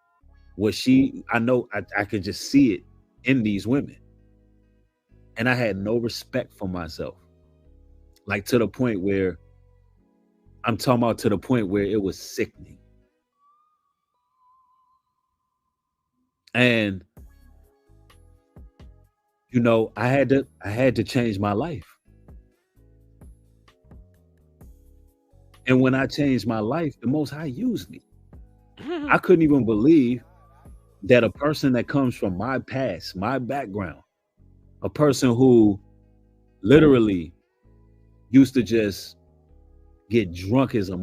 I could just see it in these women. And I had no respect for myself. Like, to the point where I'm talking about, to the point where it was sickening. And I had to change my life. And when I changed my life, the Most High used me. I couldn't even believe that a person that comes from my past, my background, a person who literally used to just get drunk as a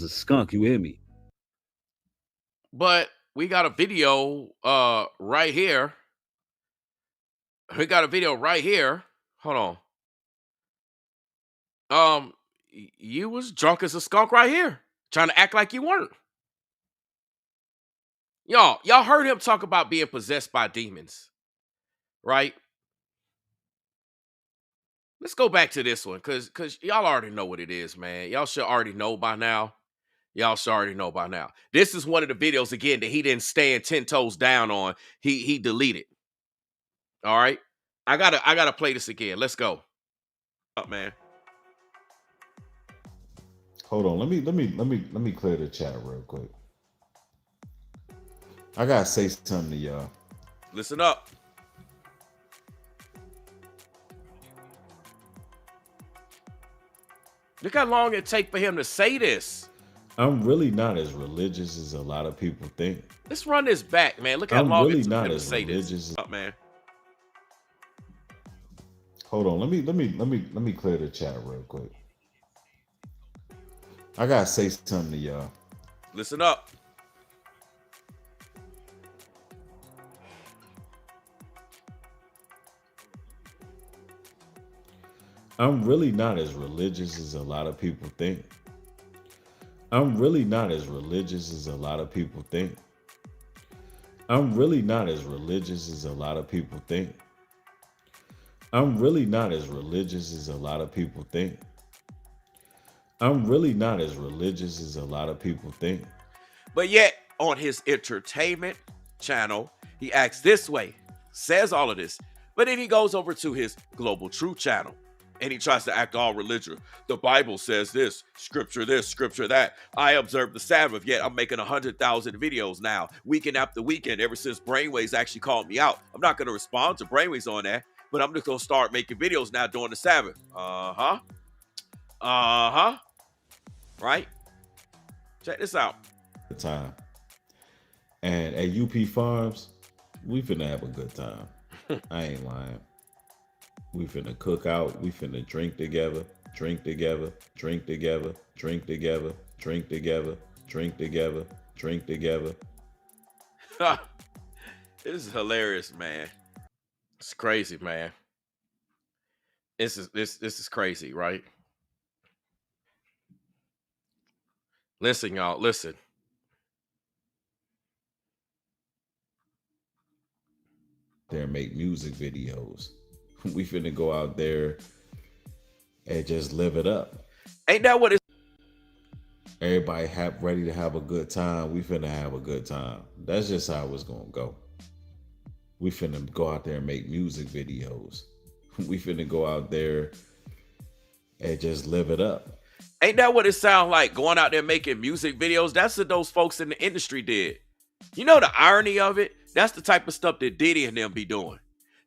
skunk, you hear me? But we got a video right here. We got a video right here. Hold on. You was drunk as a skunk right here, trying to act like you weren't. Y'all heard him talk about being possessed by demons, right? Let's go back to this one, cause y'all already know what it is, man. Y'all should already know by now. This is one of the videos again that he didn't stand 10 toes down on. He deleted. All right. I gotta play this again. Let's go. Up, man. Hold on. Let me clear the chat real quick. I gotta say something to y'all. Listen up. Look how long it take for him to say this. I'm really not as religious as a lot of people think. Let's run this back, man. Look how I'm long really it took not him to as say religious this. Up, man. Hold on. Let me clear the chat real quick. I gotta say something to y'all. Listen up. I'm really not as religious as a lot of people think. I'm really not as religious as a lot of people think. I'm really not as religious as a lot of people think. I'm really not as religious as a lot of people think. I'm really not as religious as a lot of people think. But yet, on his entertainment channel, he acts this way, says all of this, but then he goes over to his Global Truth channel and he tries to act all religious. The Bible says this, scripture that. I observe the Sabbath, yet I'm making 100,000 videos now, weekend after weekend, ever since Brainwaves actually called me out. I'm not going to respond to Brainwaves on that, but I'm just going to start making videos now during the Sabbath. Right? Check this out. The time. And at UP Farms, we finna have a good time. I ain't lying. We finna cook out. We finna drink together, drink together, drink together, drink together, drink together, drink together, drink together. This is hilarious, man. It's crazy, man. This is crazy, right? Listen, y'all, listen. There and make music videos. We finna go out there and just live it up. Ain't that what it's Everybody ready to have a good time. We finna have a good time. That's just how it's gonna go. We finna go out there and make music videos. We finna go out there and just live it up. Ain't that what it sounds like, going out there making music videos? That's what those folks in the industry did. You know the irony of it? That's the type of stuff that Diddy and them be doing.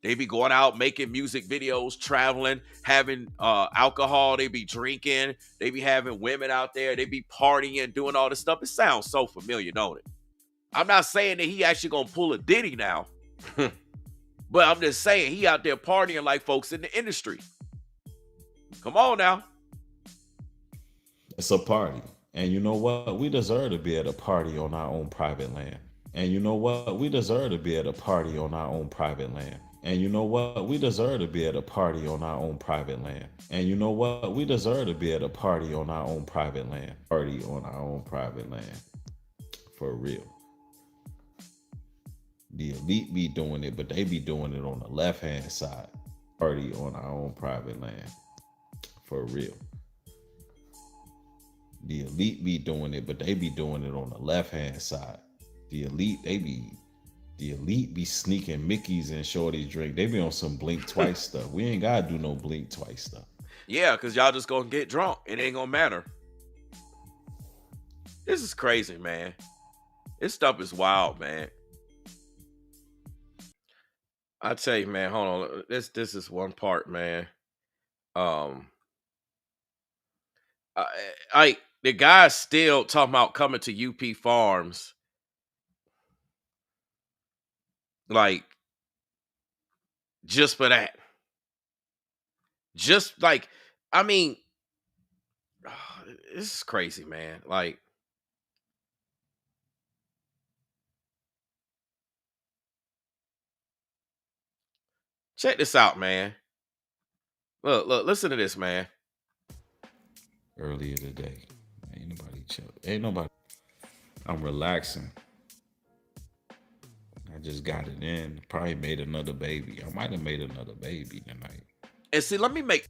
They be going out making music videos, traveling, having alcohol. They be drinking. They be having women out there. They be partying, doing all this stuff. It sounds so familiar, don't it? I'm not saying that he actually gonna pull a Diddy now, But I'm just saying, he out there partying like folks in the industry. Come on now. It's a party. And you know what? We deserve to be at a party on our own private land. And you know what? We deserve to be at a party on our own private land. And you know what? We deserve to be at a party on our own private land. And you know what? We deserve to be at a party on our own private land. Party on our own private land. For real. The elite be doing it, but they be doing it on the left-hand side. Party on our own private land. For real. The elite be doing it, but they be doing it on the left-hand side. The elite be sneaking Mickeys and Shorty's drink. They be on some blink twice stuff. We ain't gotta do no blink twice stuff. Yeah, because y'all just gonna get drunk. It ain't gonna matter. This is crazy, man. This stuff is wild, man. I tell you, man, hold on. This is one part, man. The guy's still talking about coming to UP Farms. Like, just for that. Just like, I mean, this is crazy, man. Like, check this out, man. Look, listen to this, man. Earlier today, ain't nobody chill. Ain't nobody. I'm relaxing. I just got it in. Probably made another baby. I might have made another baby tonight. And see, let me make.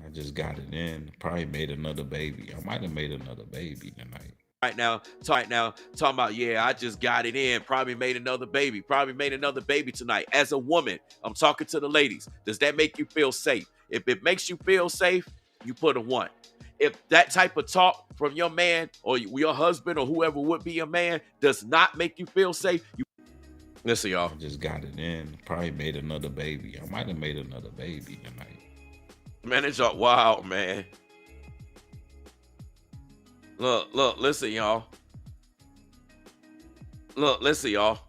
I just got it in. Probably made another baby. I might have made another baby tonight. Right now, talking about, yeah, I just got it in. Probably made another baby. Probably made another baby tonight. As a woman, I'm talking to the ladies. Does that make you feel safe? If it makes you feel safe, you put a 1. If that type of talk from your man or your husband or whoever would be your man does not make you feel safe, you listen, y'all. I just got it in. Probably made another baby. I might have made another baby tonight. Man, it's all wild, man. Look, listen, y'all. Look, listen, y'all.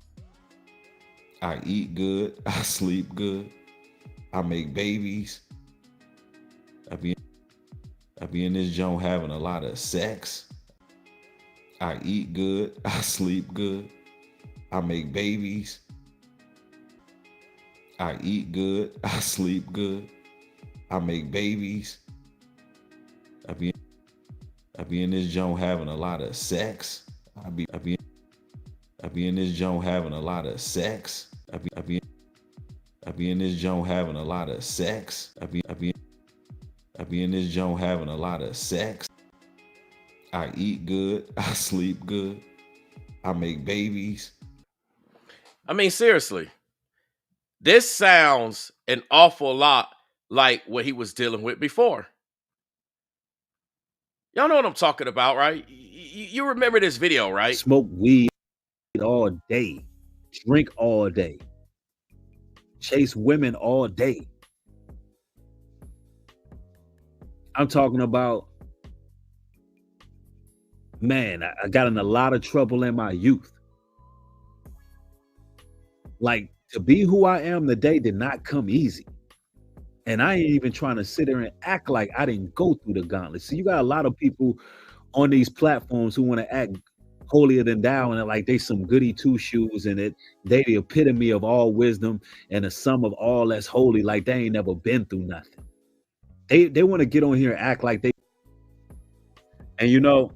I eat good. I sleep good. I make babies. I be in this joint having a lot of sex. I eat good. I sleep good. I make babies. I eat good. I sleep good. I make babies. I be in this joint having a lot of sex. I be in this joint having a lot of sex. I be in this joint having a lot of sex. I be in this joint having a lot of sex. I eat good. I sleep good. I make babies. I mean, seriously, this sounds an awful lot like what he was dealing with before. Y'all know what I'm talking about, right? You remember this video, right? Smoke weed all day, drink all day, chase women all day. I'm talking about, man, I got in a lot of trouble in my youth. Like, to be who I am today did not come easy. And I ain't even trying to sit there and act like I didn't go through the gauntlet. So you got a lot of people on these platforms who want to act holier than thou and like they some goody two shoes and they the epitome of all wisdom and the sum of all that's holy, like they ain't never been through nothing. They want to get on here and act like they. And you know,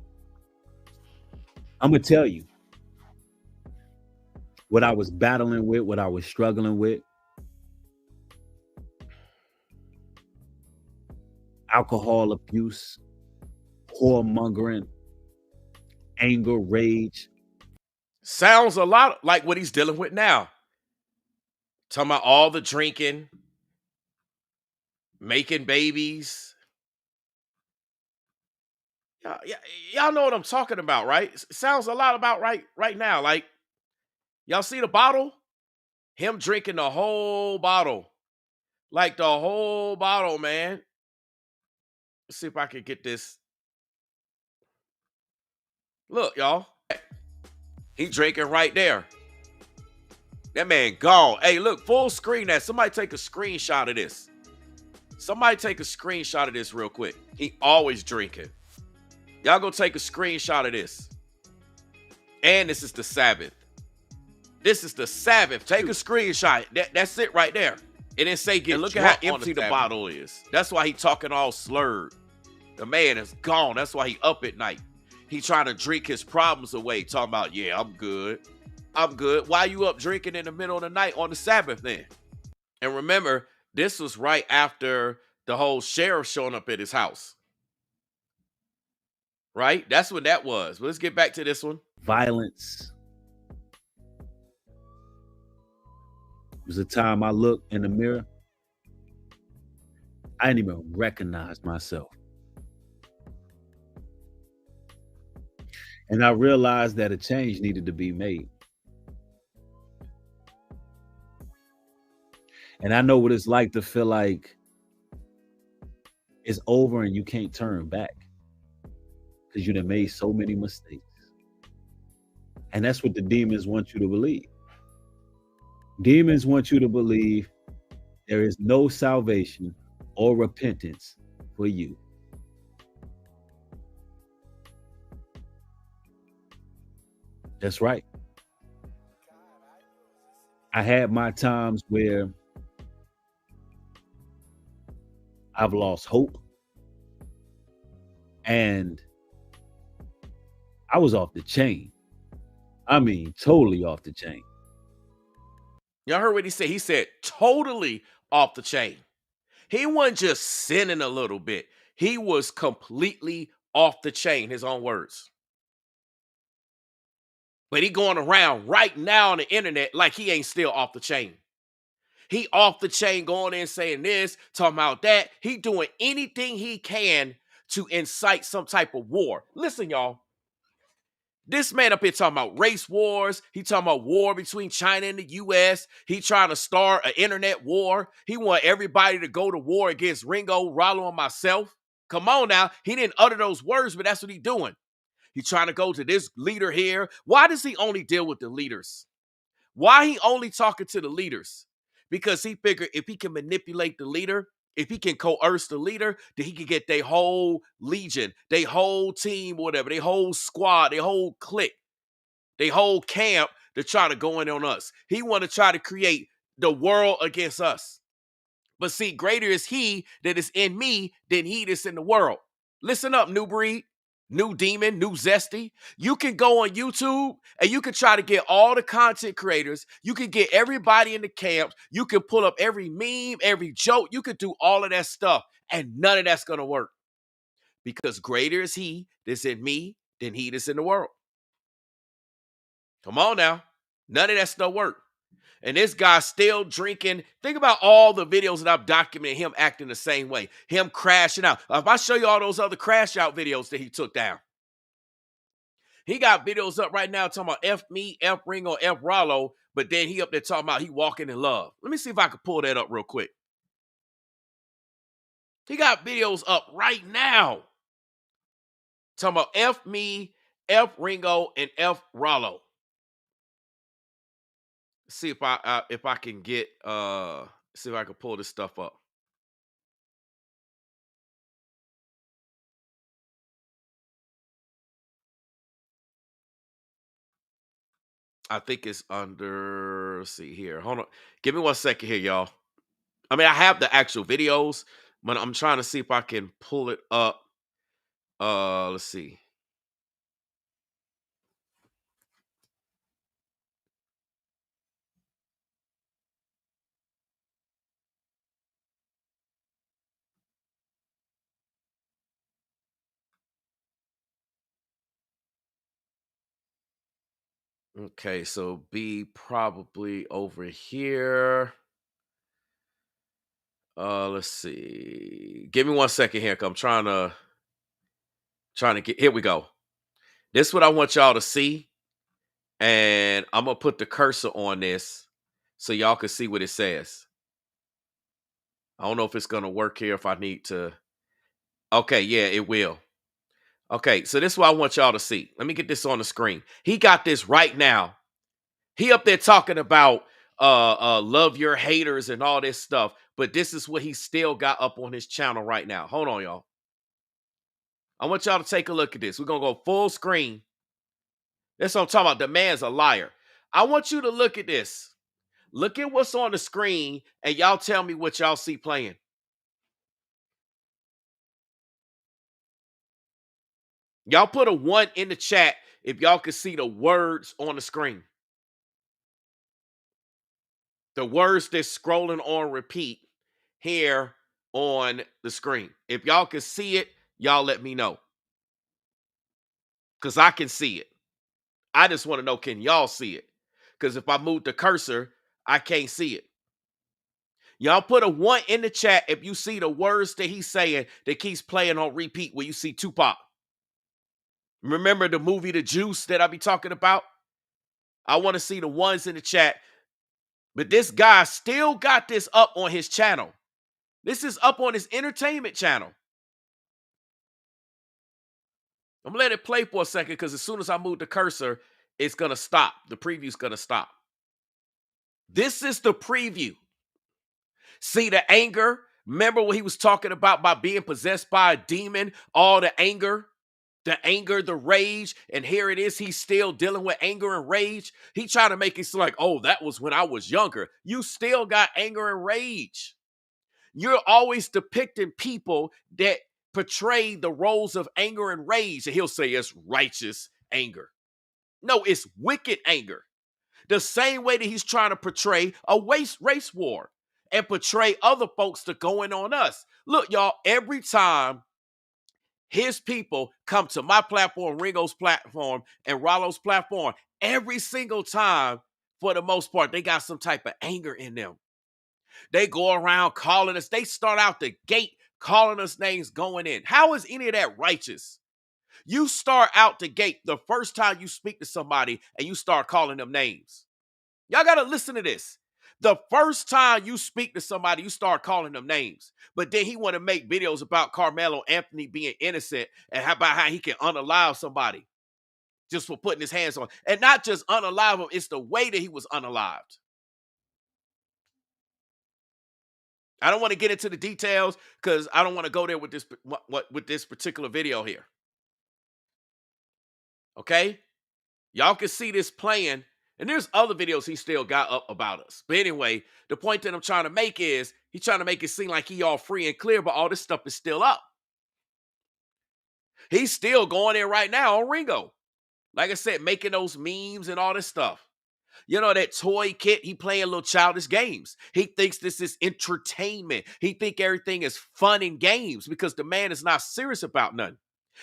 I'm gonna tell you what I was battling with, what I was struggling with. Alcohol abuse, whoremongering, anger, rage. Sounds a lot like what he's dealing with now. Talking about all the drinking, making babies. Y'all know what I'm talking about, right? Sounds a lot about right now. Like, y'all see the bottle? Him drinking the whole bottle. Like the whole bottle, man. Let's see if I can get this. Look, y'all. He drinking right there. That man gone. Hey, look, full screen that. Somebody take a screenshot of this. Somebody take a screenshot of this real quick. He always drinking. Y'all go take a screenshot of this. And this is the Sabbath. This is the Sabbath. Take a screenshot. That's it right there. It didn't say get. And look at how empty the bottle is. That's why he talking all slurred. The man is gone. That's why he up at night. He trying to drink his problems away. Talking about, yeah, I'm good. I'm good. Why you up drinking in the middle of the night on the Sabbath then? And remember, this was right after the whole sheriff showing up at his house. Right? That's what that was. But let's get back to this one. Violence. It was a time I looked in the mirror. I didn't even recognize myself. And I realized that a change needed to be made. And I know what it's like to feel like it's over and you can't turn back because you done made so many mistakes. And that's what the demons want you to believe. Demons want you to believe there is no salvation or repentance for you. That's right. I had my times where I've lost hope and I was off the chain. I mean, totally off the chain. Y'all heard what he said? He said totally off the chain. He wasn't just sinning a little bit. He was completely off the chain, his own words. But he going around right now on the internet like he ain't still off the chain. He off the chain going in saying this, talking about that. He doing anything he can to incite some type of war. Listen, y'all. This man up here talking about race wars. He talking about war between China and the U.S. He trying to start an internet war. He want everybody to go to war against Ringo, Rollo, and myself. Come on now. He didn't utter those words, but that's what he doing. He trying to go to this leader here. Why does he only deal with the leaders? Why he only talking to the leaders? Because he figured if he can manipulate the leader, if he can coerce the leader, then he can get their whole legion, their whole team, whatever, their whole squad, their whole clique, their whole camp to try to go in on us. He want to try to create the world against us. But see, greater is he that is in me than he that's in the world. Listen up, new breed. NuDemon, New Zesty. You can go on YouTube and you can try to get all the content creators. You can get everybody in the camps. You can pull up every meme, every joke. You can do all of that stuff and none of that's going to work because greater is he that's in me than he that's in the world. Come on now. None of that stuff work. And this guy's still drinking. Think about all the videos that I've documented him acting the same way. Him crashing out. If I show you all those other crash out videos that he took down. He got videos up right now talking about F me, F Ringo, F Rollo. But then he up there talking about he walking in love. Let me see if I can pull that up real quick. He got videos up right now. Talking about F me, F Ringo, and F Rollo. See if I can get see if I can pull this stuff up. I think it's under, let's see here. Hold on. Give me 1 second here, y'all. I mean, I have the actual videos, but I'm trying to see if I can pull it up. Let's see. Okay, so be probably over here. Let's see. Give me 1 second here, 'cause I'm trying to get, here we go. This is what I want y'all to see. And I'm gonna put the cursor on this so y'all can see what it says. I don't know if it's gonna work here, if I need to. Okay, yeah, it will. Okay, so this is what I want y'all to see. Let me get this on the screen. He got this right now. He up there talking about love your haters and all this stuff. But this is what he still got up on his channel right now. Hold on, y'all. I want y'all to take a look at this. We're gonna go full screen. That's what I'm talking about. The man's a liar. I want you to look at this. Look at what's on the screen, and y'all tell me what y'all see playing. Y'all put a 1 in the chat if y'all can see the words on the screen. The words that's scrolling on repeat here on the screen. If y'all can see it, y'all let me know. Because I can see it. I just want to know, can y'all see it? Because if I move the cursor, I can't see it. Y'all put a 1 in the chat if you see the words that he's saying that keeps playing on repeat where you see Tupac. Remember the movie The Juice that I be talking about? I want to see the ones in the chat. But this guy still got this up on his channel. This is up on his entertainment channel. I'm gonna let it play for a second because as soon as I move the cursor, it's gonna stop. The preview's gonna stop. This is the preview. See the anger? Remember what he was talking about by being possessed by a demon? All the anger, the rage, and here it is. He's still dealing with anger and rage. He trying to make it seem like, oh, that was when I was younger. You still got anger and rage. You're always depicting people that portray the roles of anger and rage, and he'll say it's righteous anger. No, it's wicked anger. The same way that he's trying to portray a race war and portray other folks to going on us. Look, y'all, every time his people come to my platform, Ringo's platform, and Rollo's platform, every single time, for the most part, they got some type of anger in them. They go around calling us. They start out the gate calling us names going in. How is any of that righteous? You start out the gate the first time you speak to somebody and you start calling them names. Y'all got to listen to this. The first time you speak to somebody, you start calling them names. But then he want to make videos about Carmelo Anthony being innocent and about how he can unalive somebody just for putting his hands on. And not just unalive him, it's the way that he was unalived. I don't want to get into the details because I don't want to go there with this particular video here. Okay? Y'all can see this playing, and there's other videos he still got up about us. But anyway, the point that I'm trying to make is he's trying to make it seem like he all free and clear, but all this stuff is still up. He's still going in right now on Ringo. Like I said, making those memes and all this stuff. You know, that toy kid, he playing little childish games. He thinks this is entertainment. He think everything is fun and games because the man is not serious about nothing.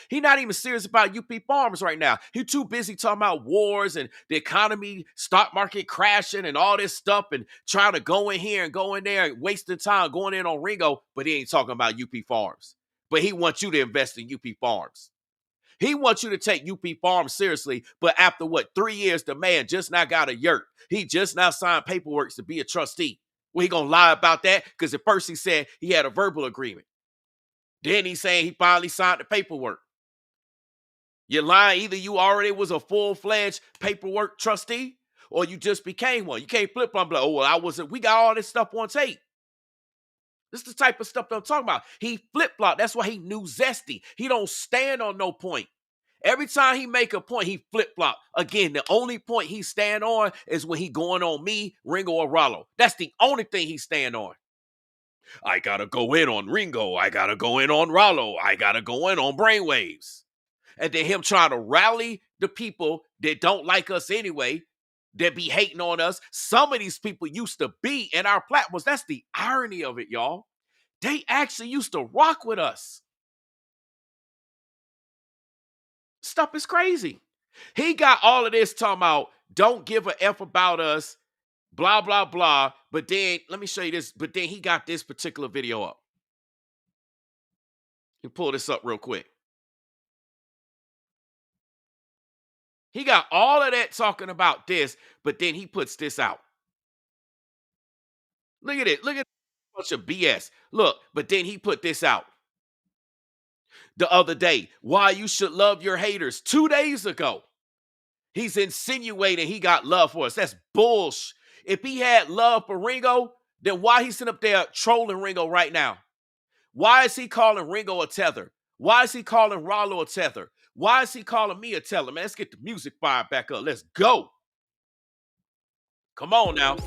He not even serious about UP Farms right now. He too busy talking about wars and the economy, stock market crashing and all this stuff and trying to go in here and go in there and wasting time going in on Ringo, but he ain't talking about UP Farms. But he wants you to invest in UP Farms. He wants you to take UP Farms seriously, but after 3 years, the man just now got a yurt. He just now signed paperwork to be a trustee. Well, he gonna lie about that? Because at first he said he had a verbal agreement. Then he's saying he finally signed the paperwork. You're lying. Either you already was a full-fledged paperwork trustee or you just became one. You can't flip-flop like, oh, well, I wasn't. We got all this stuff on tape. This is the type of stuff that I'm talking about. He flip-flop. That's why he knew zesty. He don't stand on no point. Every time he make a point, he flip-flop. Again, the only point he stand on is when he going on me, Ringo, or Rollo. That's the only thing he stand on. I gotta go in on Ringo. I gotta go in on Rollo. I gotta go in on Brainwaves. And then him trying to rally the people that don't like us anyway, that be hating on us. Some of these people used to be in our platforms. That's the irony of it, y'all. They actually used to rock with us. Stuff is crazy. He got all of this talking about don't give a F about us, blah, blah, blah. But then, let me show you this. But then he got this particular video up. You pull this up real quick. He got all of that talking about this, but then he puts this out. Look at it. Look at a bunch of BS. Look, but then he put this out the other day. Why you should love your haters. 2 days ago, he's insinuating he got love for us. That's bullshit. If he had love for Ringo, then why he sitting up there trolling Ringo right now? Why is he calling Ringo a tether? Why is he calling Rollo a tether? Why is he calling me a tether? Man, let's get the music fired back up. Let's go. Come on now.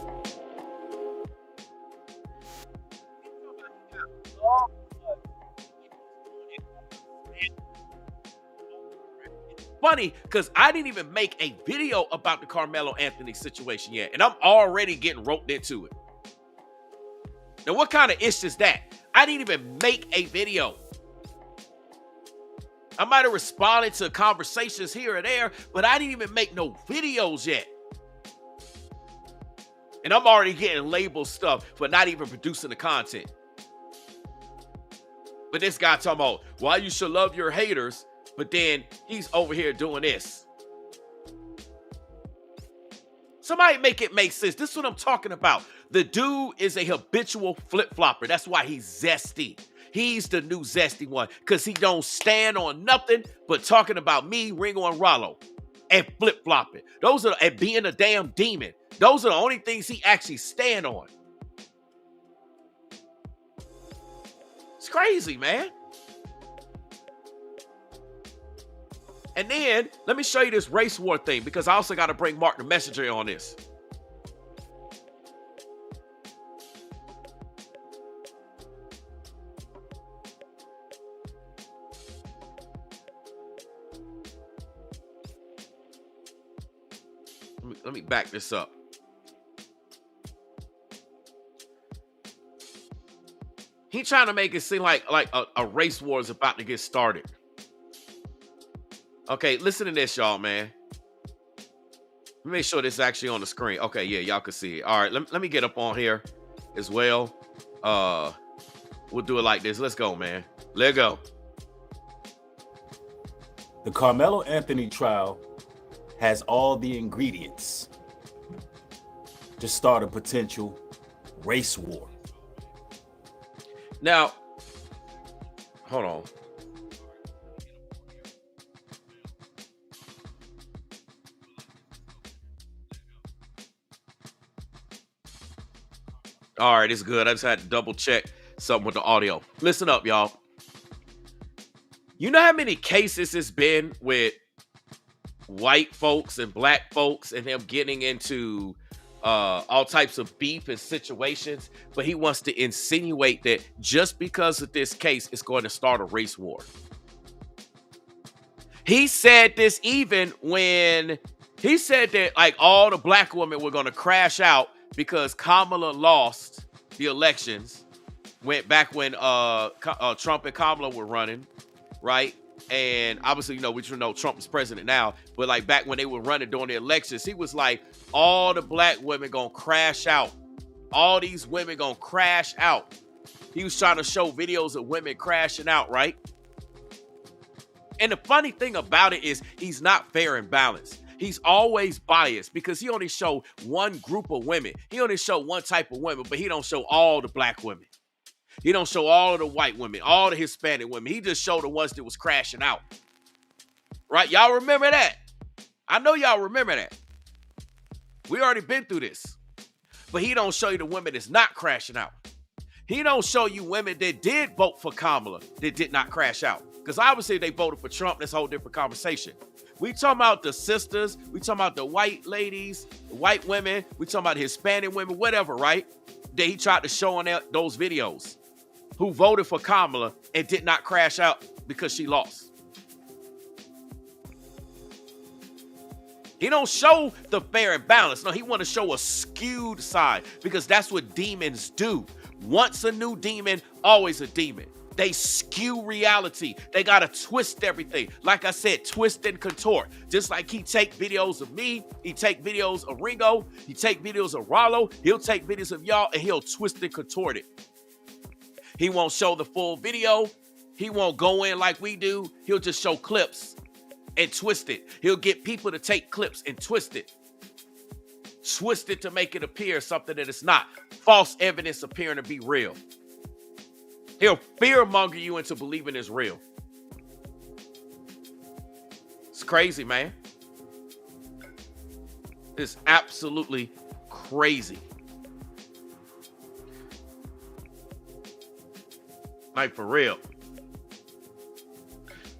Funny, because I didn't even make a video about the Carmelo Anthony situation yet, and I'm already getting roped into it. Now, what kind of ish is that? I didn't even make a video. I might have responded to conversations here or there, but I didn't even make no videos yet. And I'm already getting labeled stuff for not even producing the content. But this guy talking about why you should love your haters, but then he's over here doing this. Somebody make it make sense. This is what I'm talking about. The dude is a habitual flip-flopper. That's why he's zesty. He's the new zesty one because he don't stand on nothing but talking about me, Ringo, and Rollo and flip-flopping. Those are, and being a damn demon. Those are the only things he actually stand on. It's crazy, man. And then, let me show you this race war thing because I also got to bring Mark the Messenger on this. Let me back this up. He trying to make it seem like a race war is about to get started. Okay, listen to this, y'all, man. Let me make sure this is actually on the screen. Okay, yeah, y'all can see it. All right, let me get up on here as well. We'll do it like this. Let's go, man. Let go. The Carmelo Anthony trial has all the ingredients to start a potential race war. Now, hold on. All right, it's good. I just had to double check something with the audio. Listen up, y'all. You know how many cases it's been with white folks and black folks and them getting into all types of beef and situations, but he wants to insinuate that just because of this case, it's going to start a race war. He said this even when he said that like all the black women were going to crash out because Kamala lost the elections. Went back when Trump and Kamala were running, right? And obviously, we know Trump is president now, but like back when they were running during the elections, he was like, all the black women gonna crash out. All these women gonna crash out. He was trying to show videos of women crashing out, right? And the funny thing about it is he's not fair and balanced. He's always biased because he only show one group of women. He only show one type of women, but he don't show all the black women. He don't show all of the white women, all the Hispanic women. He just showed the ones that was crashing out. Right? Y'all remember that? I know y'all remember that. We already been through this. But he don't show you the women that's not crashing out. He don't show you women that did vote for Kamala that did not crash out. Because obviously they voted for Trump. That's a whole different conversation. We talking about the sisters. We talking about the white ladies, the white women. We talking about the Hispanic women, whatever, right? That he tried to show on those videos. Who voted for Kamala and did not crash out because she lost. He don't show the fair and balance. No, he want to show a skewed side because that's what demons do. Once a new demon, always a demon. They skew reality. They got to twist everything. Like I said, twist and contort. Just like he take videos of me, he take videos of Ringo, he take videos of Rollo, he'll take videos of y'all and he'll twist and contort it. He won't show the full video. He won't go in like we do. He'll just show clips and twist it. He'll get people to take clips and twist it. Twist it to make it appear something that it's not. False evidence appearing to be real. He'll fearmonger you into believing it's real. It's crazy, man. It's absolutely crazy. Like, for real.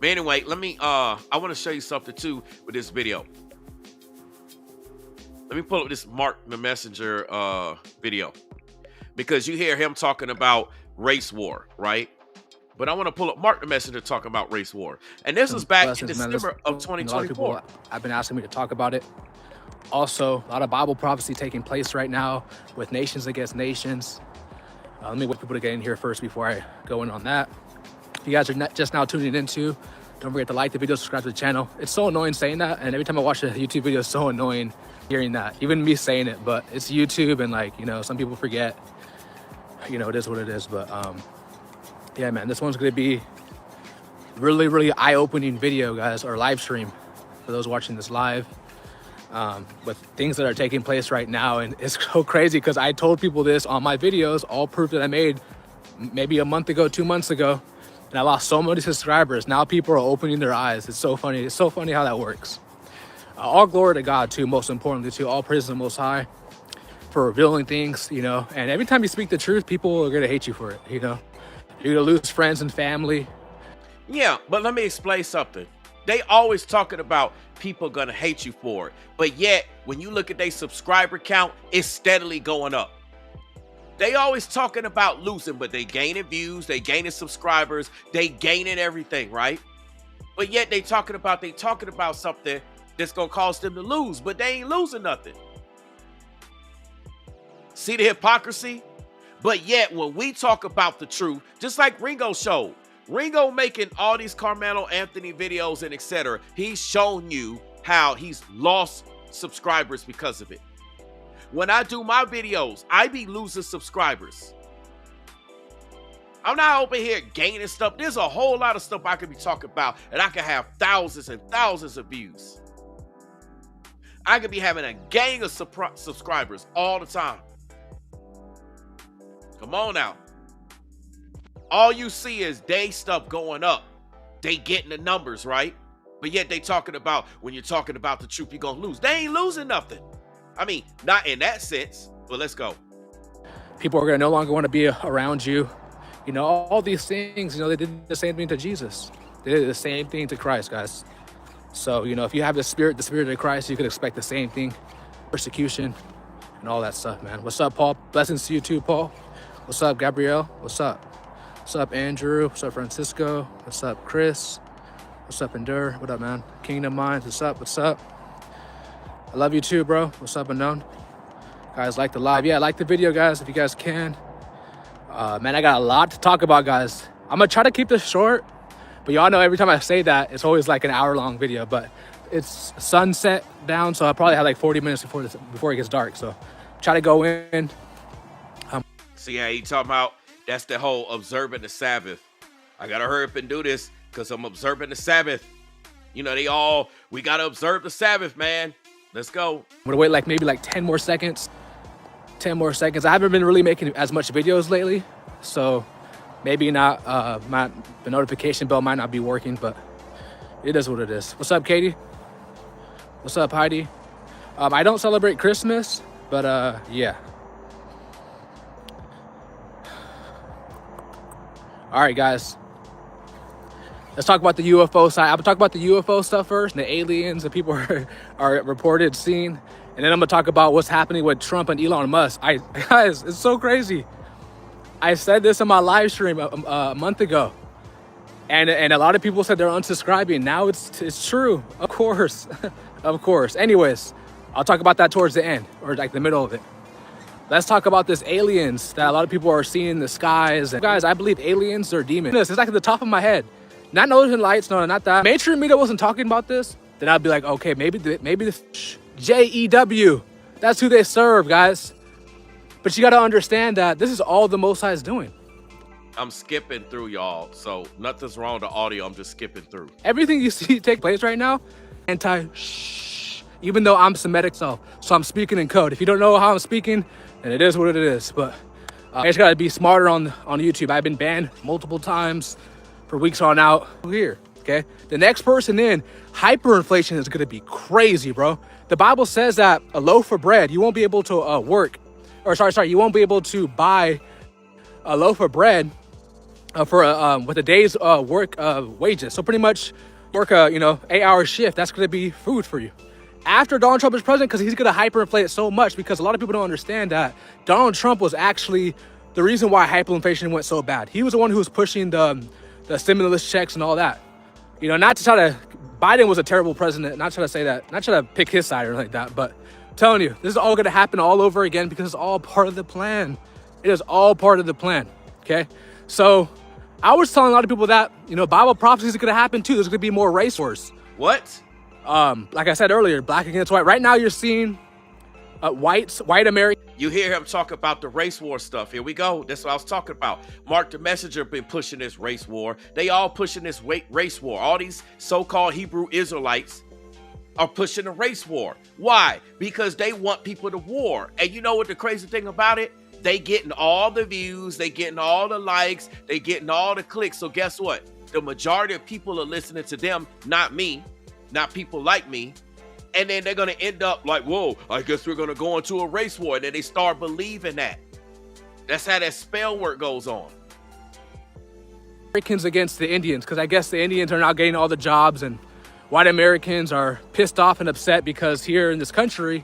But anyway, let me, I want to show you something too with this video. Let me pull up this Mark the Messenger video, because you hear him talking about race war, right? But I want to pull up Mark the Messenger talking about race war. And this was back in December of 2024. Have been asking me to talk about it. Also, a lot of Bible prophecy taking place right now with nations against nations. Let me wait for people to get in here first before I go in on that. If you guys are just now tuning into, don't forget to like the video, subscribe to the channel. It's so annoying saying that, and every time I watch a YouTube video, it's so annoying hearing that. Even me saying it, but it's YouTube, and like, you know, some people forget. You know, it is what it is, but yeah, man, this one's gonna be really, really eye-opening video, guys, or live stream for those watching this live. With things that are taking place right now, and it's so crazy because I told people this on my videos, all proof that I made maybe a month ago, 2 months ago, and I lost so many subscribers. Now people are opening their eyes. It's so funny. It's so funny how that works. All glory to God too, most importantly too. All praise to the Most High for revealing things, you know. And every time you speak the truth, people are gonna hate you for it, you know. You're gonna lose friends and family. Yeah, but let me explain something. They always talking about people gonna hate you for it, but yet when you look at their subscriber count, it's steadily going up. They always talking about losing, but they gaining views, they gaining subscribers, they gaining everything, right? But yet they talking about something that's gonna cause them to lose, but they ain't losing nothing. See the hypocrisy? But yet when we talk about the truth, just like Ringo showed, Ringo making all these Carmelo Anthony videos and etc., he's shown you how he's lost subscribers because of it. When I do my videos, I be losing subscribers. I'm not over here gaining stuff. There's a whole lot of stuff I could be talking about, and I could have thousands and thousands of views. I could be having a gang of subscribers all the time. Come on now. All you see is they stuff going up. They getting the numbers, right? But yet they talking about, when you're talking about the truth, you're going to lose. They ain't losing nothing. I mean, not in that sense, but let's go. People are going to no longer want to be around you. You know, all these things, you know, they did the same thing to Jesus. They did the same thing to Christ, guys. So, you know, if you have the spirit of Christ, you could expect the same thing. Persecution and all that stuff, man. What's up, Paul? Blessings to you too, Paul. What's up, Gabrielle? What's up? What's up, Andrew? What's up, Francisco? What's up, Chris? What's up, Endure? What up, man? Kingdom Minds, what's up? What's up? I love you too, bro. What's up, Unknown? Guys, like the live. Yeah, like the video, guys, if you guys can. Man, I got a lot to talk about, guys. I'm going to try to keep this short, but y'all know every time I say that, it's always like an hour-long video, but it's sunset down, so I probably have like 40 minutes before it gets dark, so try to go in. See how he talking about, that's the whole observing the Sabbath. I got to hurry up and do this because I'm observing the Sabbath. You know, we got to observe the Sabbath, man. Let's go. I'm going to wait like maybe like 10 more seconds. 10 more seconds. I haven't been really making as much videos lately, so maybe not, the notification bell might not be working, but it is what it is. What's up, Katie? What's up, Heidi? I don't celebrate Christmas, but yeah. All right, guys. Let's talk about the UFO side. I'm gonna talk about the UFO stuff first, the aliens that people are reported seeing, and then I'm gonna talk about what's happening with Trump and Elon Musk. Guys, it's so crazy. I said this in my live stream a month ago, and a lot of people said they're unsubscribing. Now it's true, of course, of course. Anyways, I'll talk about that towards the end, or like the middle of it. Let's talk about this aliens that a lot of people are seeing in the skies. And guys, I believe aliens are demons. It's like at the top of my head. Not Northern Lights, no, not that. Mainstream media wasn't talking about this, then I'd be like, okay, maybe the JEW, that's who they serve, guys. But you got to understand that this is all the Most High is doing. I'm skipping through, y'all, so nothing's wrong with the audio. I'm just skipping through. Everything you see take place right now, even though I'm Semitic self, so I'm speaking in code. If you don't know how I'm speaking, then it is what it is. But I just got to be smarter on YouTube. I've been banned multiple times for weeks on out here, okay? The next person in, hyperinflation is gonna be crazy, bro. The Bible says that a loaf of bread, you won't be able to you won't be able to buy a loaf of bread for with a day's work wages. So pretty much work a 8-hour shift. That's going to be food for you. After Donald Trump is president, because he's going to hyperinflate it so much, because a lot of people don't understand that Donald Trump was actually the reason why hyperinflation went so bad. He was the one who was pushing the stimulus checks and all that. Not to try to, Biden was a terrible president, not trying to say that, not trying to pick his side or like that, but I'm telling you, this is all going to happen all over again because it's all part of the plan. It is all part of the plan, okay? So I was telling a lot of people that, Bible prophecies are going to happen too. There's going to be more race wars. What? Like I said earlier, black against white. Right now you're seeing white Americans. You hear him talk about the race war stuff. Here we go. That's what I was talking about. Mark the Messenger been pushing this race war. They all pushing this race war. All these so-called Hebrew Israelites are pushing the race war. Why? Because they want people to war. And you know what the crazy thing about it? They getting all the views. They getting all the likes. They getting all the clicks. So guess what? The majority of people are listening to them, not me, not people like me. And then they're going to end up like, whoa, I guess we're going to go into a race war. And then they start believing that. That's how that spell work goes on. Americans against the Indians, because I guess the Indians are not getting all the jobs, and white Americans are pissed off and upset because here in this country,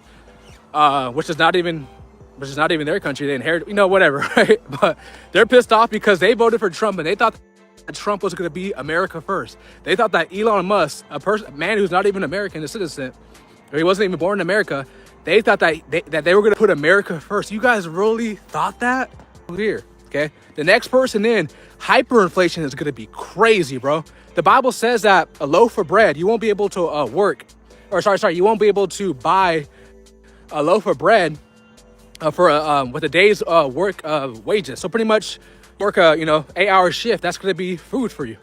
which is not even their country, they inherited, whatever, right? But they're pissed off because they voted for Trump and they thought that Trump was going to be America first. They thought that Elon Musk, a man who's not even American, a citizen, or he wasn't even born in America, they thought that they were going to put America first. You guys really thought that? Here, okay? The next person in, hyperinflation is going to be crazy, bro. The Bible says that a loaf of bread, you won't be able to you won't be able to buy a loaf of bread for with a day's work wages. So pretty much work a 8-hour shift. That's going to be food for you.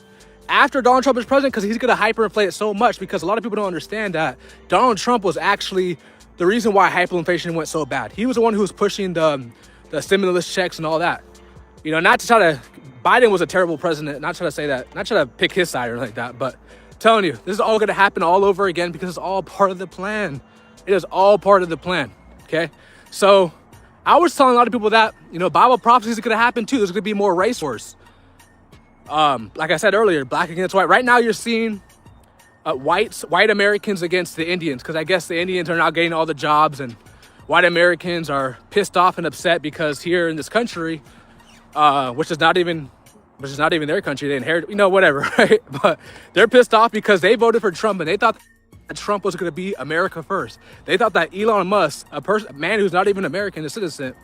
After Donald Trump is president, because he's going to hyperinflate it so much, because a lot of people don't understand that Donald Trump was actually the reason why hyperinflation went so bad. He was the one who was pushing the stimulus checks and all that. Not to try to, Biden was a terrible president, not trying to say that, not trying to pick his side or like that, but I'm telling you, this is all going to happen all over again because it's all part of the plan. It is all part of the plan, okay? So I was telling a lot of people that, Bible prophecies are going to happen too. There's going to be more race wars. Like I said earlier, black against white. Right now you're seeing white Americans against the Indians, because I guess the Indians are not getting all the jobs, and white Americans are pissed off and upset because here in this country, which is not even their country, they inherited, whatever, right? But they're pissed off because they voted for Trump and they thought that Trump was going to be America first. They thought that Elon Musk, a man who's not even American, a citizen,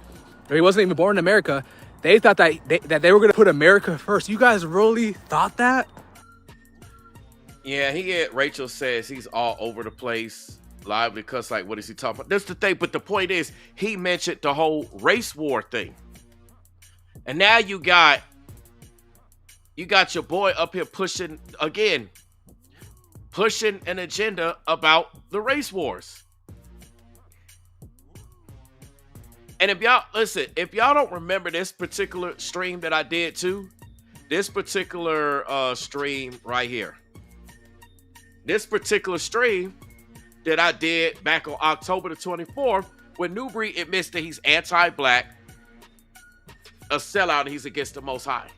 or he wasn't even born in America, they thought that they were going to put America first. You guys really thought that? Yeah, Rachel says he's all over the place. Live because, like, what is he talking about? That's the thing, but the point is, he mentioned the whole race war thing. And now you got your boy up here pushing an agenda about the race wars. And if y'all don't remember this particular stream that I did too, this particular stream right here, this particular stream that I did back on October the 24th, when Newbury admits that he's anti-black, a sellout, and he's against the Most High.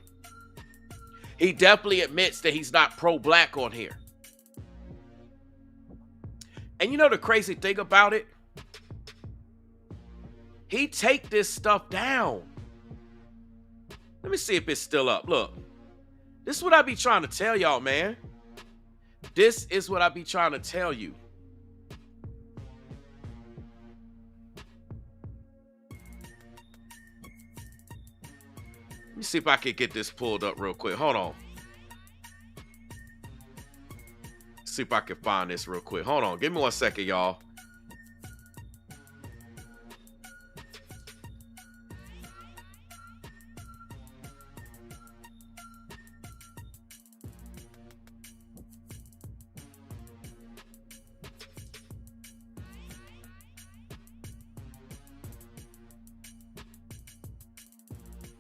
He definitely admits that he's not pro-black on here. And you know the crazy thing about it? He take this stuff down. Let me see if it's still up. Look, this is what I be trying to tell y'all, man. This is what I be trying to tell you. Let me see if I can get this pulled up real quick. Hold on. See if I can find this real quick. Hold on. Give me 1 second, y'all.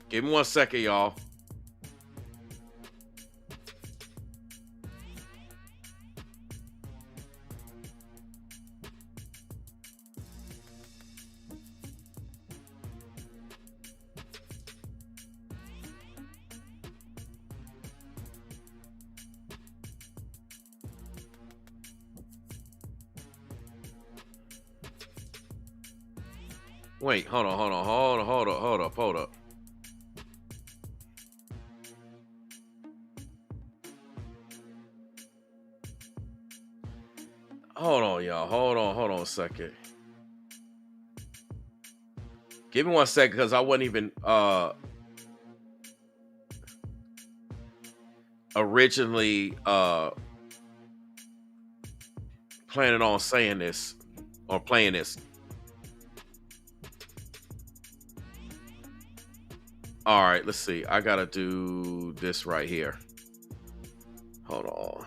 Give me 1 second, y'all. Wait, hold on. Hold up. Hold on, y'all. Hold on a second. Give me 1 second, because I wasn't even originally planning on saying this or playing this. All right, let's see. I gotta do this right here. Hold on.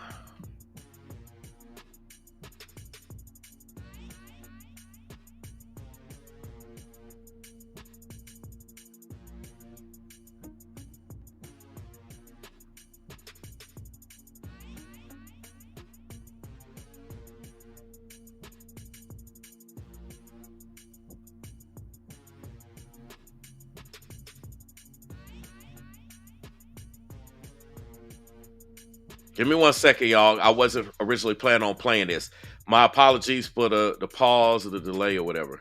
Give me 1 second, y'all. I wasn't originally planning on playing this. My apologies for the pause or the delay or whatever.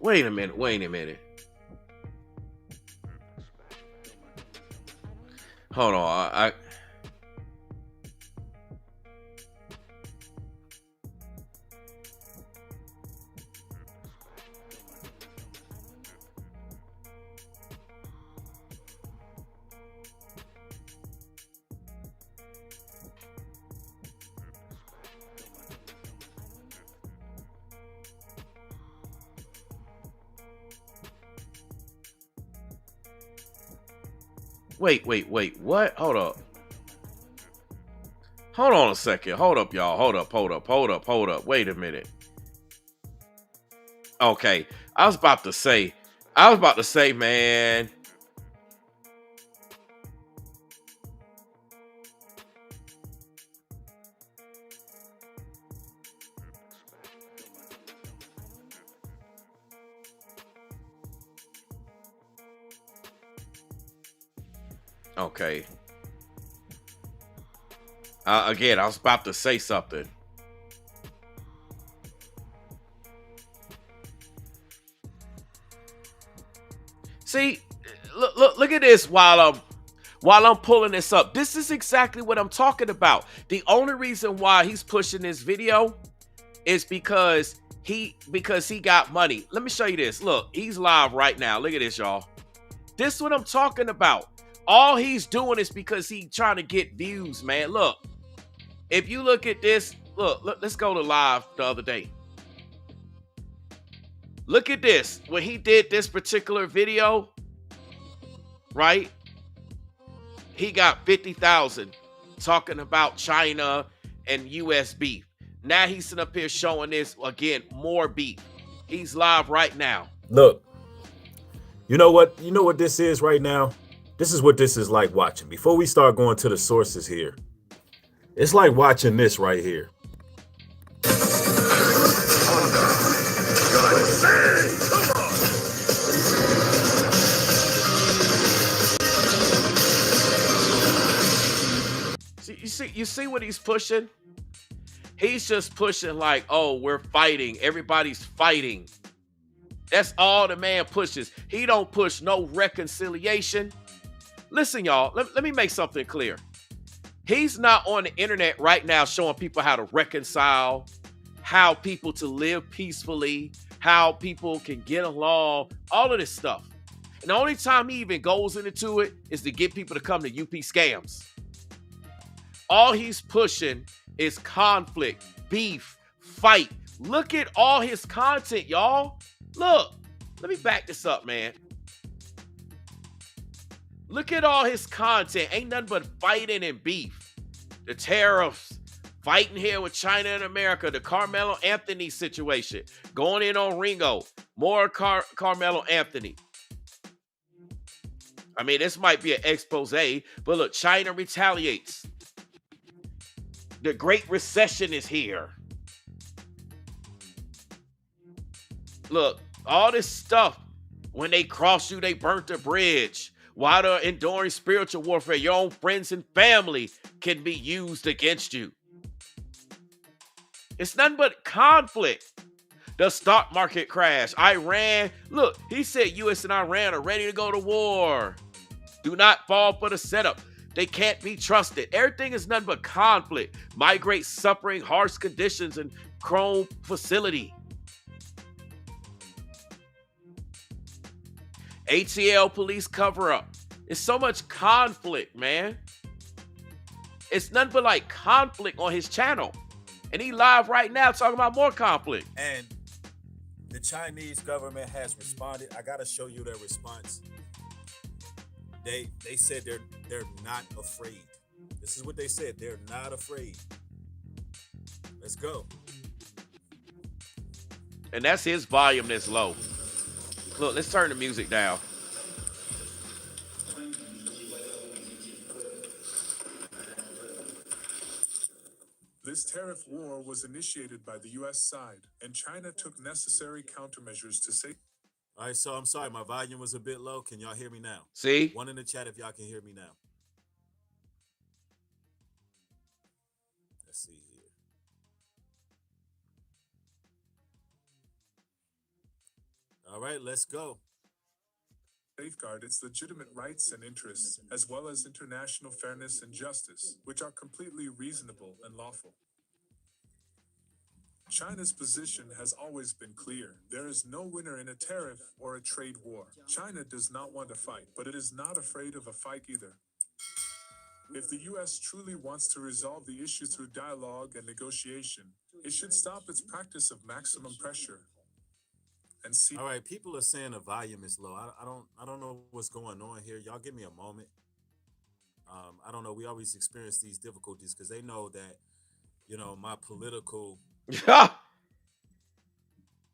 Wait a minute. Hold on. I Wait. What? Hold up. Hold on a second. Hold up, y'all. Hold up. Wait a minute. Okay. I was about to say, man. Okay. Again, I was about to say something. See, look at this while I'm pulling this up. This is exactly what I'm talking about. The only reason why he's pushing this video is because he got money. Let me show you this. Look, he's live right now. Look at this, y'all. This is what I'm talking about. All he's doing is because he's trying to get views, man. Look, if you look at this, look, let's go to live the other day. Look at this. When he did this particular video, right? He got 50,000 talking about China and US beef. Now he's sitting up here showing this again, more beef. He's live right now. Look, you know what this is right now? This is what this is like watching. Before we start going to the sources here, it's like watching this right here. You see what he's pushing? He's just pushing like, oh, we're fighting. Everybody's fighting. That's all the man pushes. He don't push no reconciliation. Listen, y'all, let me make something clear. He's not on the internet right now showing people how to reconcile, how people to live peacefully, how people can get along, all of this stuff. And the only time he even goes into it is to get people to come to UP scams. All he's pushing is conflict, beef, fight. Look at all his content, y'all. Look, let me back this up, man. Look at all his content. Ain't nothing but fighting and beef. The tariffs, fighting here with China and America, the Carmelo Anthony situation, going in on Ringo, more Carmelo Anthony. I mean, this might be an expose, but look, China retaliates. The Great Recession is here. Look, all this stuff, when they cross you, they burnt the bridge. While they're enduring spiritual warfare, your own friends and family can be used against you. It's nothing but conflict. The stock market crash. Iran, look, he said U.S. and Iran are ready to go to war. Do not fall for the setup. They can't be trusted. Everything is nothing but conflict. Migrate suffering, harsh conditions, and chrome facility. ATL police cover up. It's so much conflict, man. It's nothing but like conflict on his channel. And he live right now talking about more conflict. And the Chinese government has responded. I gotta show you their response. They said they're not afraid. This is what they said. They're not afraid. Let's go. And that's his volume that's low. Look, let's turn the music down. This tariff war was initiated by the U.S. side, and China took necessary countermeasures to save. All right, so I'm sorry, my volume was a bit low. Can y'all hear me now? See? One in the chat if y'all can hear me now. Let's see here. All right, let's go. Safeguard its legitimate rights and interests, as well as international fairness and justice, which are completely reasonable and lawful. China's position has always been clear. There is no winner in a tariff or a trade war. China does not want to fight, but it is not afraid of a fight either. If the U.S. truly wants to resolve the issue through dialogue and negotiation, it should stop its practice of maximum pressure. And see. All right, people are saying the volume is low. I don't know what's going on here. Y'all give me a moment. I don't know. We always experience these difficulties because they know that, my political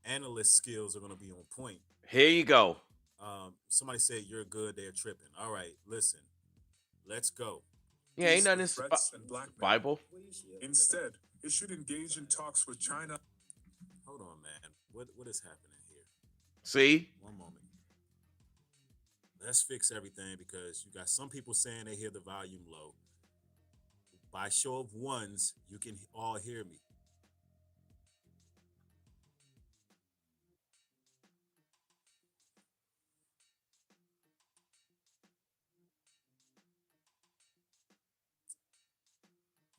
analyst skills are going to be on point. Here you go. Somebody said you're good. They're tripping. All right, listen. Let's go. Yeah, ain't nothing in threats and blackmail. Bible. Instead, it should engage in talks with China. Hold on, man. What is happening here? See? One moment. Let's fix everything because you got some people saying they hear the volume low. By show of ones, you can all hear me.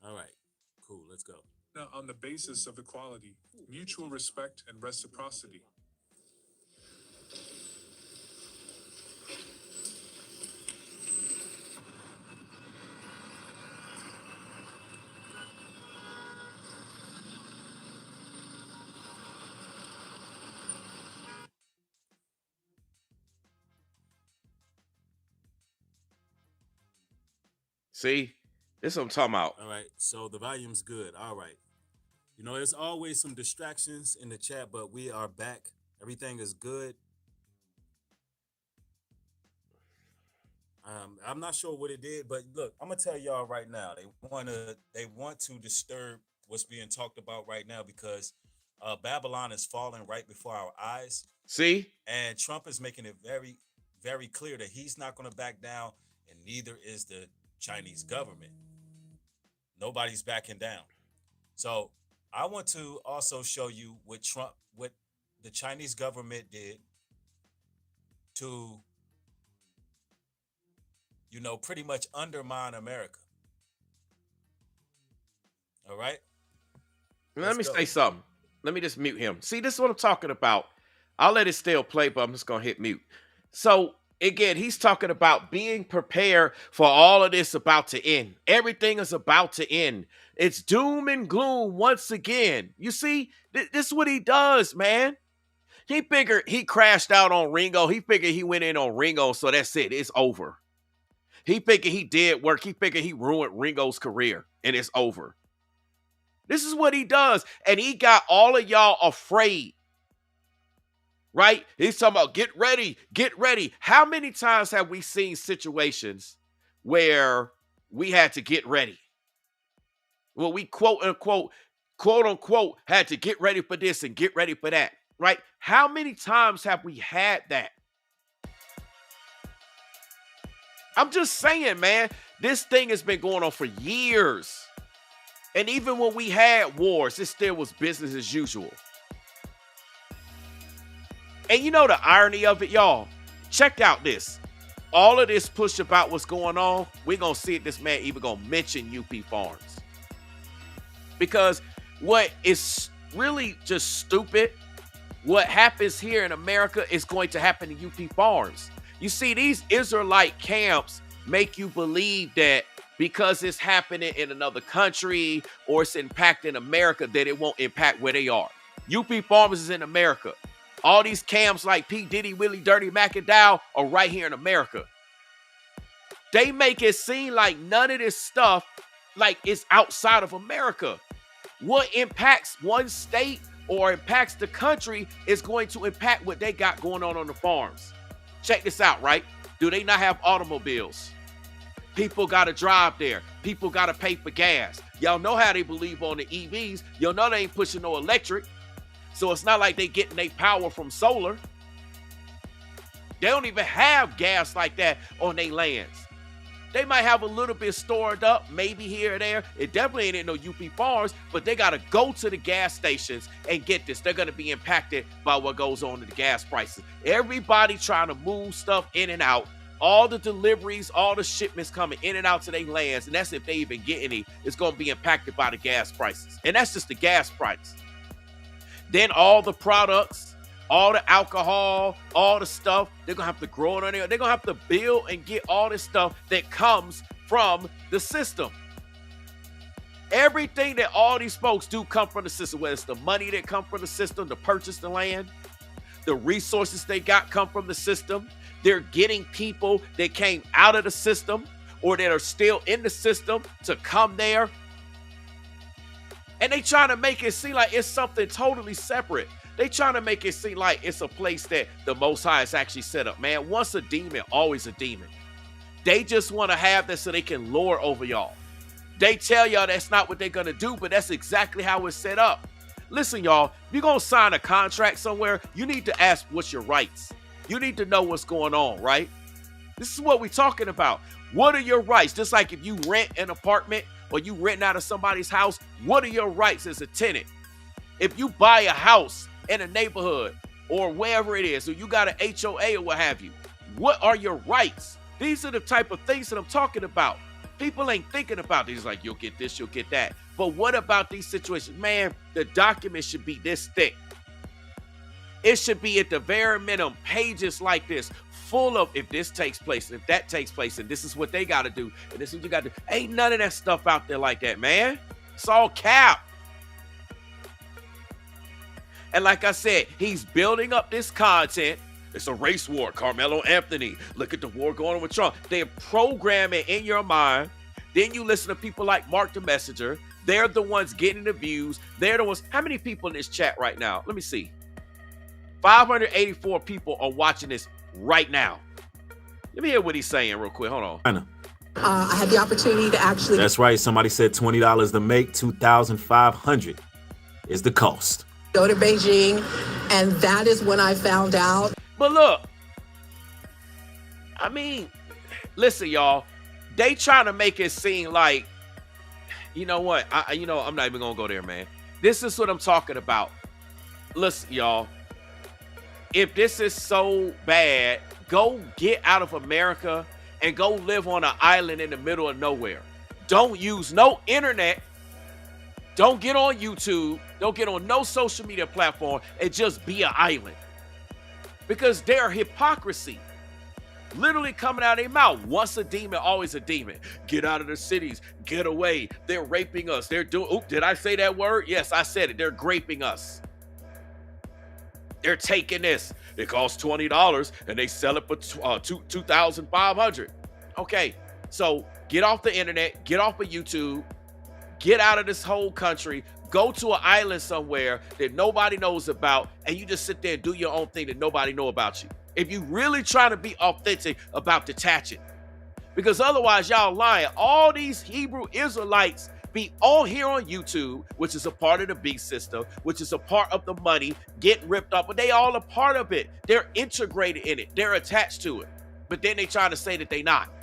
All right, cool, let's go. Now, on the basis of equality, mutual respect, and reciprocity. See? This is what I'm talking about. All right, so the volume's good. All right. There's always some distractions in the chat, but we are back. Everything is good. I'm not sure what it did, but look, I'm gonna tell y'all right now. They want to disturb what's being talked about right now because Babylon is falling right before our eyes. See? And Trump is making it very, very clear that he's not going to back down, and neither is the Chinese government. Nobody's backing down. So I want to also show you what the Chinese government did to, pretty much undermine America. All right. Let me say something. Let me just mute him. See, this is what I'm talking about. I'll let it still play, but I'm just going to hit mute. So again, he's talking about being prepared for all of this about to end. Everything is about to end. It's doom and gloom once again. You see, this is what he does, man. He figured he crashed out on Ringo. He figured he went in on Ringo, so that's it. It's over. He figured he did work. He figured he ruined Ringo's career, and it's over. This is what he does, and he got all of y'all afraid. right? He's talking about get ready, get ready. How many times have we seen situations where we had to get ready? Well, we quote unquote, had to get ready for this and get ready for that, right? How many times have we had that? I'm just saying, man, this thing has been going on for years. And even when we had wars, it still was business as usual. And you know the irony of it, y'all? Check out this. All of this push about what's going on, we're going to see if this man even going to mention UP Farms. Because what is really just stupid, what happens here in America is going to happen in UP Farms. You see, these Israelite camps make you believe that because it's happening in another country or it's impacting America, that it won't impact where they are. UP Farms is in America. All these camps like P. Diddy, Willie, Dirty Mac, and Dow are right here in America. They make it seem like none of this stuff like is outside of America. What impacts one state or impacts the country is going to impact what they got going on the farms. Check this out, right? Do they not have automobiles? People got to drive there. People got to pay for gas. Y'all know how they believe on the EVs. Y'all know they ain't pushing no electric. So it's not like they getting their power from solar. They don't even have gas like that on their lands. They might have a little bit stored up, maybe here or there. It definitely ain't in no UP Farms, but they got to go to the gas stations and get this. They're going to be impacted by what goes on in the gas prices. Everybody trying to move stuff in and out. All the deliveries, all the shipments coming in and out to their lands, and that's if they even get any, it's going to be impacted by the gas prices. And that's just the gas price. Then all the products, all the alcohol, all the stuff, they're going to have to grow it on there. They're going to have to build and get all this stuff that comes from the system. Everything that all these folks do come from the system, whether it's the money that come from the system to purchase the land, the resources they got come from the system. They're getting people that came out of the system or that are still in the system to come there. And they trying to make it seem like it's something totally separate. They trying to make it seem like it's a place that the Most High is actually set up. Man, once a demon, always a demon. They just want to have this so they can lord over y'all. They tell y'all that's not what they're going to do, but that's exactly how it's set up. Listen, y'all, if you're going to sign a contract somewhere, you need to ask what's your rights. You need to know what's going on, right? This is what we're talking about. What are your rights? Just like if you rent an apartment or you rent out of somebody's house, what are your rights as a tenant? If you buy a house in a neighborhood or wherever it is, or you got an HOA or what have you, what are your rights? These are the type of things that I'm talking about. People ain't thinking about these like, you'll get this, you'll get that. But what about these situations? Man, the document should be this thick. It should be at the very minimum pages like this, full of if this takes place, and if that takes place, and this is what they got to do, and this is what you got to do. Ain't none of that stuff out there like that, man. It's all cap. And like I said, he's building up this content. It's a race war. Carmelo Anthony. Look at the war going on with Trump. They're programming in your mind. Then you listen to people like Mark the Messenger. They're the ones getting the views. They're the ones. How many people in this chat right now? Let me see. 584 people are watching this right now. Let me hear what he's saying real quick. Hold on. I had the opportunity to actually. That's right. Somebody said $20 to make, $2,500 is the cost. Go to Beijing, and that is when I found out. But look, I mean, listen, y'all. They trying to make it seem like, you know what? I'm not even gonna go there, man. This is what I'm talking about. Listen, y'all. If this is so bad, go get out of America and go live on an island in the middle of nowhere. Don't use no internet. Don't get on YouTube. Don't get on no social media platform and just be an island. Because they're hypocrisy. Literally coming out of their mouth. Once a demon, always a demon. Get out of the cities. Get away. They're raping us. They're doing. Oop, did I say that word? Yes, I said it. They're graping us. They're taking this. It costs $20 and they sell it for $2,500. Okay, so get off the internet. Get off of YouTube. Get out of this whole country. Go to an island somewhere that nobody knows about, and you just sit there and do your own thing that nobody know about you. If you really trying to be authentic about detaching. Because otherwise, y'all lying. All these Hebrew Israelites be on here on YouTube, which is a part of the beast system, which is a part of the money, getting ripped up, but they all a part of it. They're integrated in it. They're attached to it. But then they trying to say that they not.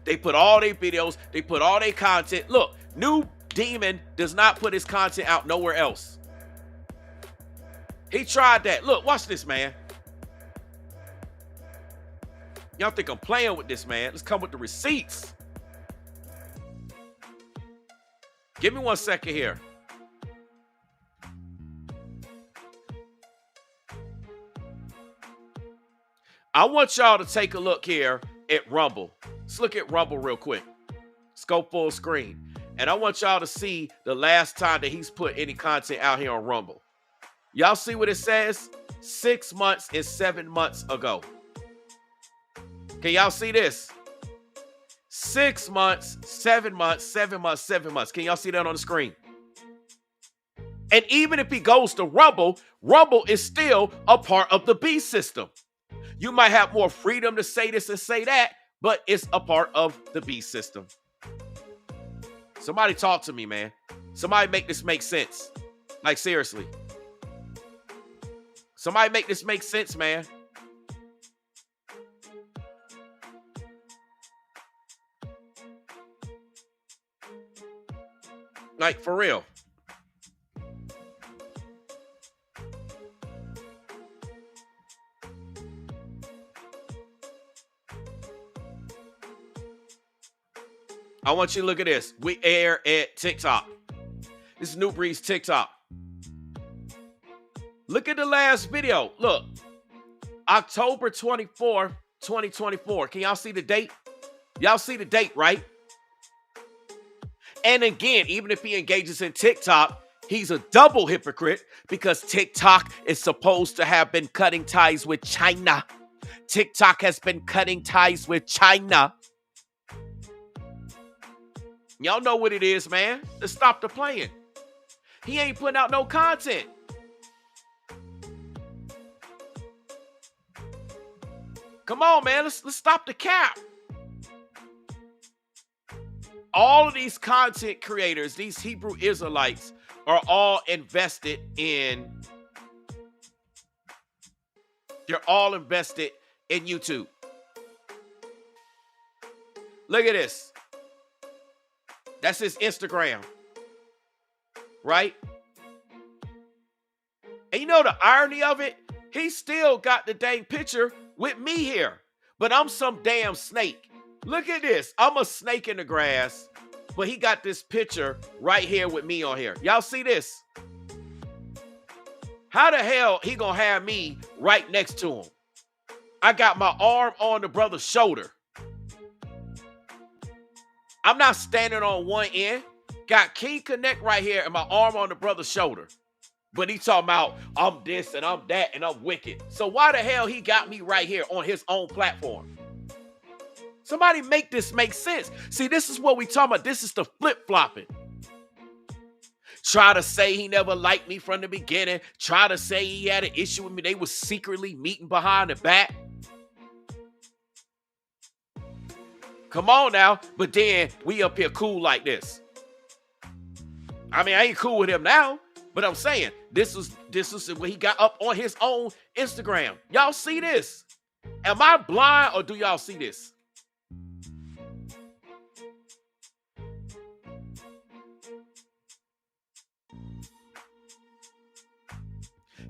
They put all their videos, they put all their content. Look, NuDemon does not put his content out nowhere else. He tried that. Look, watch this, man. Y'all think I'm playing with this, man? Let's come with the receipts. Give me 1 second here. I want y'all to take a look here at Rumble. Let's look at Rumble real quick. Let's go full screen. And I want y'all to see the last time that he's put any content out here on Rumble. Y'all see what it says? 6 months and 7 months ago. Can y'all see this? 6 months, 7 months, 7 months, 7 months. Can y'all see that on the screen? And even if he goes to Rumble, Rumble is still a part of the beast system. You might have more freedom to say this and say that, but it's a part of the beast system. Somebody talk to me, man. Somebody make this make sense. Like, seriously. Somebody make this make sense, man. Like, for real. I want you to look at this. We air at TikTok. This is New Breed's TikTok. Look at the last video. Look. October 24th, 2024. Can y'all see the date? Y'all see the date, right? And again, even if he engages in TikTok, he's a double hypocrite because TikTok is supposed to have been cutting ties with China. TikTok has been cutting ties with China. Y'all know what it is, man. Let's stop the playing. He ain't putting out no content. Come on, man. Let's stop the cap. All of these content creators, these Hebrew Israelites, are all invested in. They're all invested in YouTube. Look at this. That's his Instagram. Right? And you know the irony of it? He still got the dang picture with me here. But I'm some damn snake. Look at this. I'm a snake in the grass. But he got this picture right here with me on here. Y'all see this? How the hell he gonna have me right next to him? I got my arm on the brother's shoulder. I'm not standing on one end. Got King Connect right here and my arm on the brother's shoulder. But he talking about, I'm this and I'm that and I'm wicked. So why the hell he got me right here on his own platform? Somebody make this make sense. See, this is what we talking about. This is the flip-flopping. Try to say he never liked me from the beginning. Try to say he had an issue with me. They was secretly meeting behind the back. Come on now. But then we up here cool like this. I mean, I ain't cool with him now. But I'm saying, this is what he got up on his own Instagram. Y'all see this? Am I blind or do y'all see this?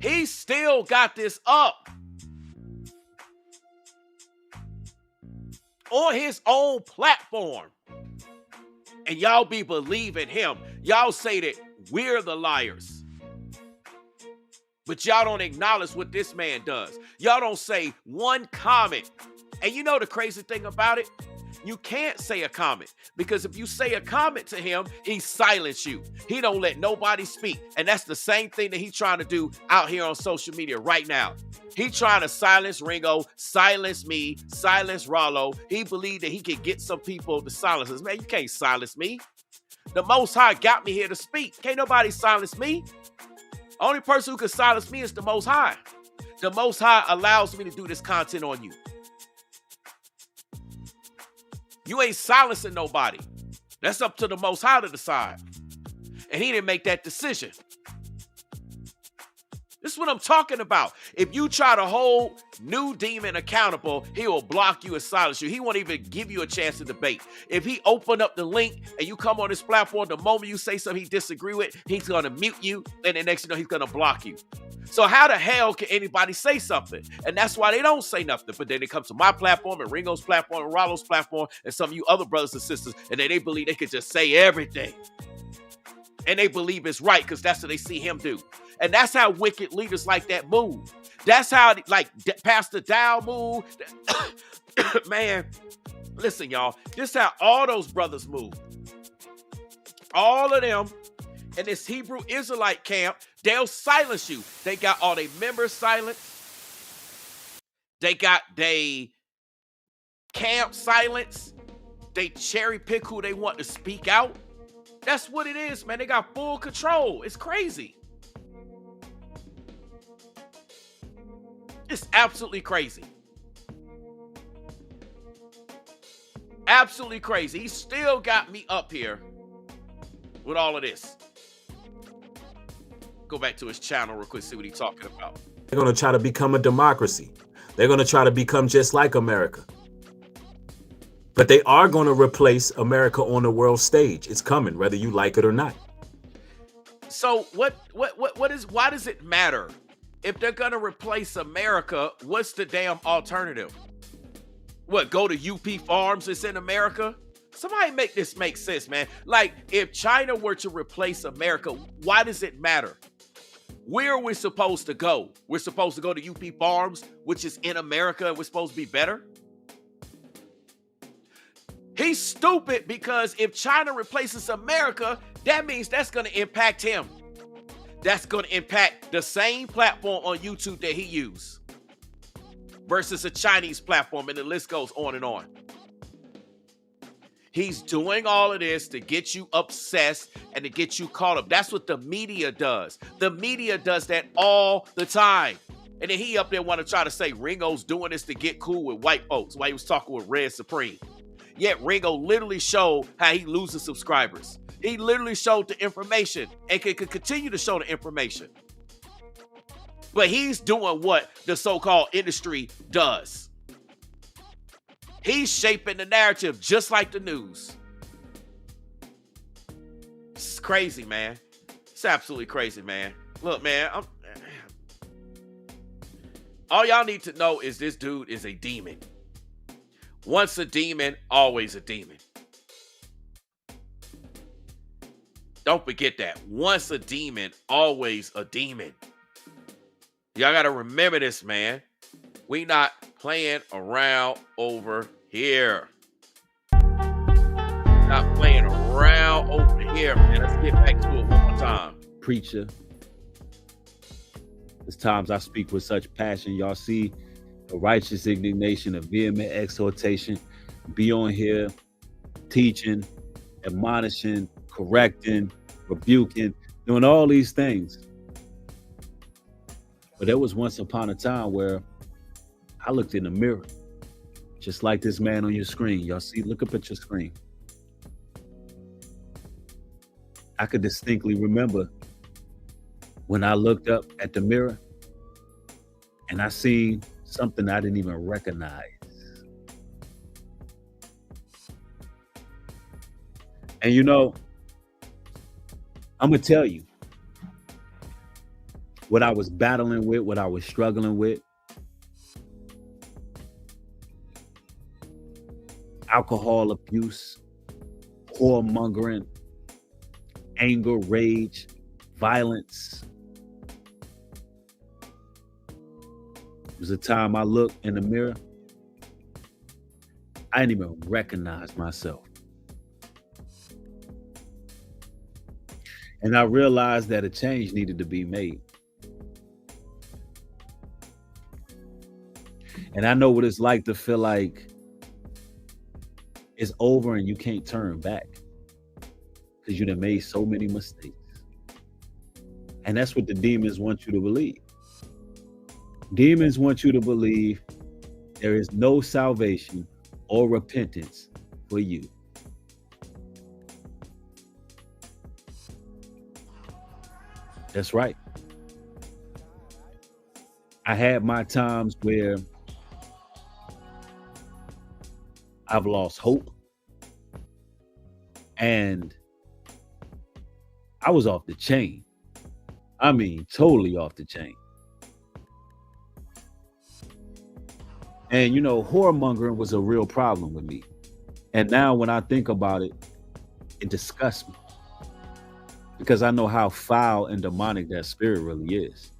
He still got this up on his own platform. And y'all be believing him. Y'all say that we're the liars. But y'all don't acknowledge what this man does. Y'all don't say one comment. And you know the crazy thing about it? You can't say a comment. Because if you say a comment to him, he silence you. He don't let nobody speak. And that's the same thing that he's trying to do out here on social media right now. He trying to silence Ringo, silence me, silence Rollo. He believed that he could get some people to silence us. Man, you can't silence me. The Most High got me here to speak. Can't nobody silence me. Only person who can silence me is the Most High. The Most High allows me to do this content on you. You ain't silencing nobody. That's up to the Most High to decide. And he didn't make that decision. This is what I'm talking about. If you try to hold NuDemon accountable, he will block you and silence you. He won't even give you a chance to debate. If he open up the link and you come on his platform, the moment you say something he disagree with, he's going to mute you. And the next you know, he's going to block you. So how the hell can anybody say something? And that's why they don't say nothing. But then they come to my platform and Ringo's platform and Rollo's platform and some of you other brothers and sisters, and then they believe they could just say everything. And they believe it's right because that's what they see him do. And that's how wicked leaders like that move. That's how, like, Pastor Dow move. Man, listen, y'all. This is how all those brothers move. All of them in this Hebrew Israelite camp, they'll silence you. They got all their members silent. They got they camp silence. They cherry pick who they want to speak out. That's what it is, man. They got full control. It's crazy. It's absolutely crazy. Absolutely crazy. He still got me up here with all of this. Go back to his channel real quick, see what he's talking about. They're going to try to become a democracy. They're going to try to become just like America. But they are going to replace America on the world stage. It's coming, whether you like it or not. So why does it matter? If they're going to replace America, what's the damn alternative? What, go to UP Farms that's in America? Somebody make this make sense, man. Like, if China were to replace America, why does it matter? Where are we supposed to go? We're supposed to go to UP Farms, which is in America, and we're supposed to be better? He's stupid because if China replaces America, that means that's going to impact him. That's going to impact the same platform on YouTube that he used versus a Chinese platform, and the list goes on and on. He's doing all of this to get you obsessed and to get you caught up. That's what the media does. The media does that all the time. And then he up there want to try to say Ringo's doing this to get cool with white folks while he was talking with Red Supreme. Yet Ringo literally showed how he loses subscribers. He literally showed the information and could continue to show the information. But he's doing what the so-called industry does. He's shaping the narrative just like the news. It's crazy, man. It's absolutely crazy, man. Look, man, all y'all need to know is this dude is a demon. Once a demon, always a demon. Don't forget that. Once a demon, always a demon. Y'all got to remember this, man. We not playing around over here. Not playing around over here, man. Let's get back to it one more time. Preacher. There's times I speak with such passion. Y'all see a righteous indignation, a vehement exhortation. Be on here teaching, admonishing, correcting, rebuking, doing all these things. But there was once upon a time where I looked in the mirror, just like this man on your screen. Y'all see, look up at your screen. I could distinctly remember when I looked up at the mirror and I seen something I didn't even recognize. And you know, I'm gonna tell you what I was battling with, what I was struggling with. Alcohol abuse, whoremongering, anger, rage, violence. It was a time I looked in the mirror. I didn't even recognize myself. And I realized that a change needed to be made. And I know what it's like to feel like it's over and you can't turn back. because you done made so many mistakes. And that's what the demons want you to believe. Demons want you to believe there is no salvation or repentance for you. That's right. I had my times where I've lost hope, and I was off the chain. I mean, totally off the chain. And, you know, whoremongering was a real problem with me. And now when I think about it, it disgusts me. Because I know how foul and demonic that spirit really is.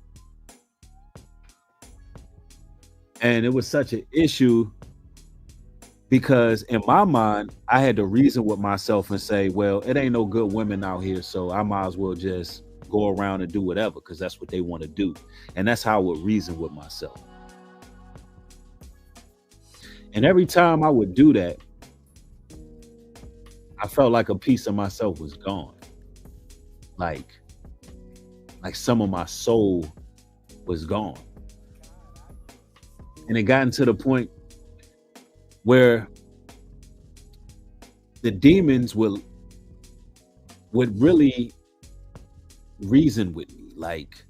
And it was such an issue because in my mind, I had to reason with myself and say, well, it ain't no good women out here, so I might as well just go around and do whatever because that's what they want to do. And that's how I would reason with myself. And every time I would do that, I felt like a piece of myself was gone. Like some of my soul was gone. And it gotten to the point where the demons would really reason with me, like,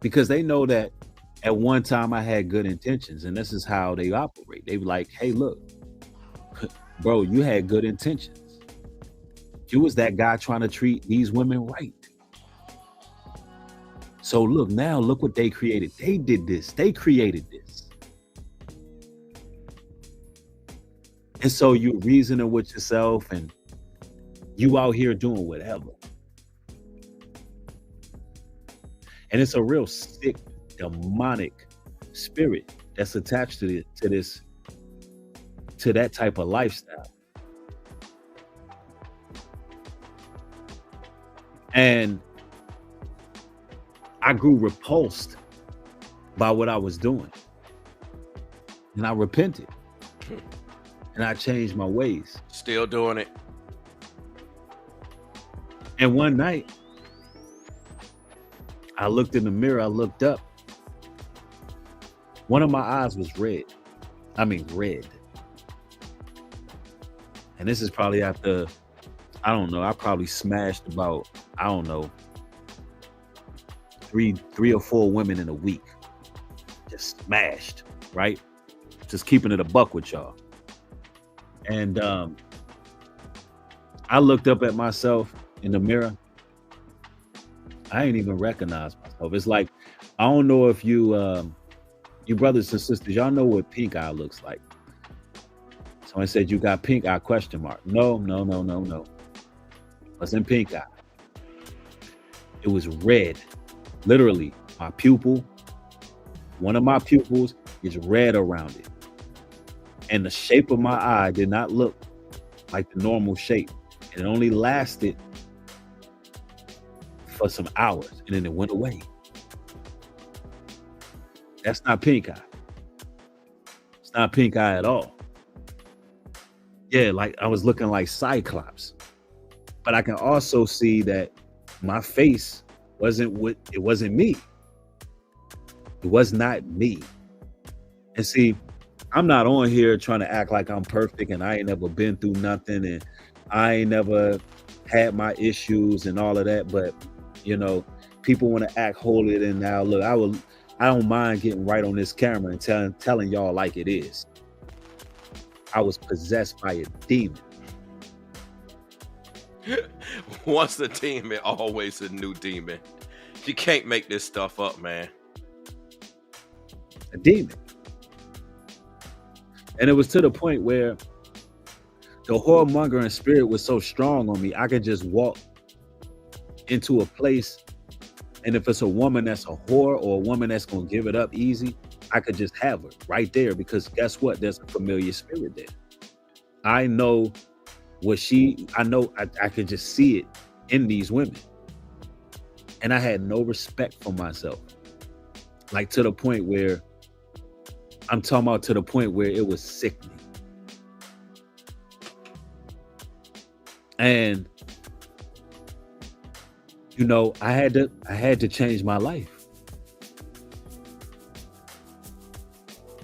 because they know that at one time I had good intentions, and this is how they operate. They were like, hey, look, bro, you had good intentions. You was that guy trying to treat these women right. So look what they created. They did this. They created this. And so you reasoning with yourself and you out here doing whatever. And it's a real sick, demonic spirit that's attached to that type of lifestyle. And I grew repulsed by what I was doing. And I repented. And I changed my ways. Still doing it. And one night, I looked in the mirror, I looked up. One of my eyes was red. I mean, red. And this is probably after, I don't know, I probably smashed about, I don't know, three or four women in a week. Just smashed, right? Just keeping it a buck with y'all. And I looked up at myself in the mirror. I ain't even recognize myself. It's like, I don't know if you brothers and sisters, y'all know what pink eye looks like. Someone said you got pink eye, question mark. No. Wasn't pink eye. It was red. Literally, my pupil, one of my pupils is red around it. And the shape of my eye did not look like the normal shape. And it only lasted for some hours and then it went away. That's not pink eye. It's not pink eye at all. Yeah, like I was looking like Cyclops. But I can also see that my face wasn't me. It was not me. And see, I'm not on here trying to act like I'm perfect and I ain't never been through nothing and I ain't never had my issues and all of that. But, you know, people want to act holier than thou. Look, I don't mind getting right on this camera and telling y'all like it is. I was possessed by a demon. Once a demon, always a new demon. You can't make this stuff up, man. A demon. And it was to the point where the whoremongering spirit was so strong on me, I could just walk into a place, and if it's a woman that's a whore or a woman that's going to give it up easy, I could just have her right there because guess what? There's a familiar spirit there. I know I could just see it in these women. And I had no respect for myself. Like to the point where, I'm talking about to the point where it was sickening. And you know, I had to change my life.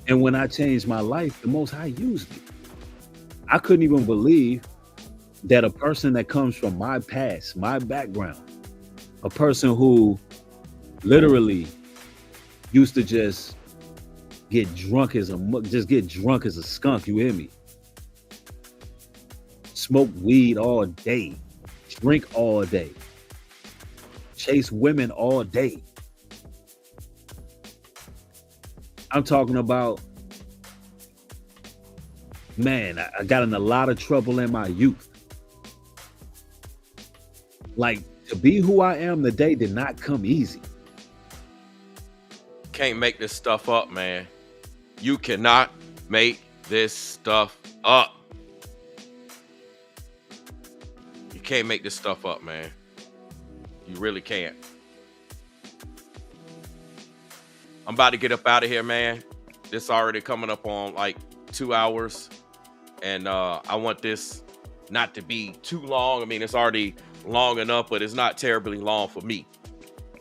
And when I changed my life, the Most High used me. I couldn't even believe that a person that comes from my past, my background, a person who literally used to just get drunk as a skunk, you hear me? Smoke weed all day, drink all day, chase women all day. I'm talking about, man, I got in a lot of trouble in my youth. Like, to be who I am today did not come easy. Can't make this stuff up, man. You cannot make this stuff up. You can't make this stuff up, man. You really can't. I'm about to get up out of here, man. This already coming up on like 2 hours. And I want this not to be too long. I mean, it's already long enough, but it's not terribly long for me.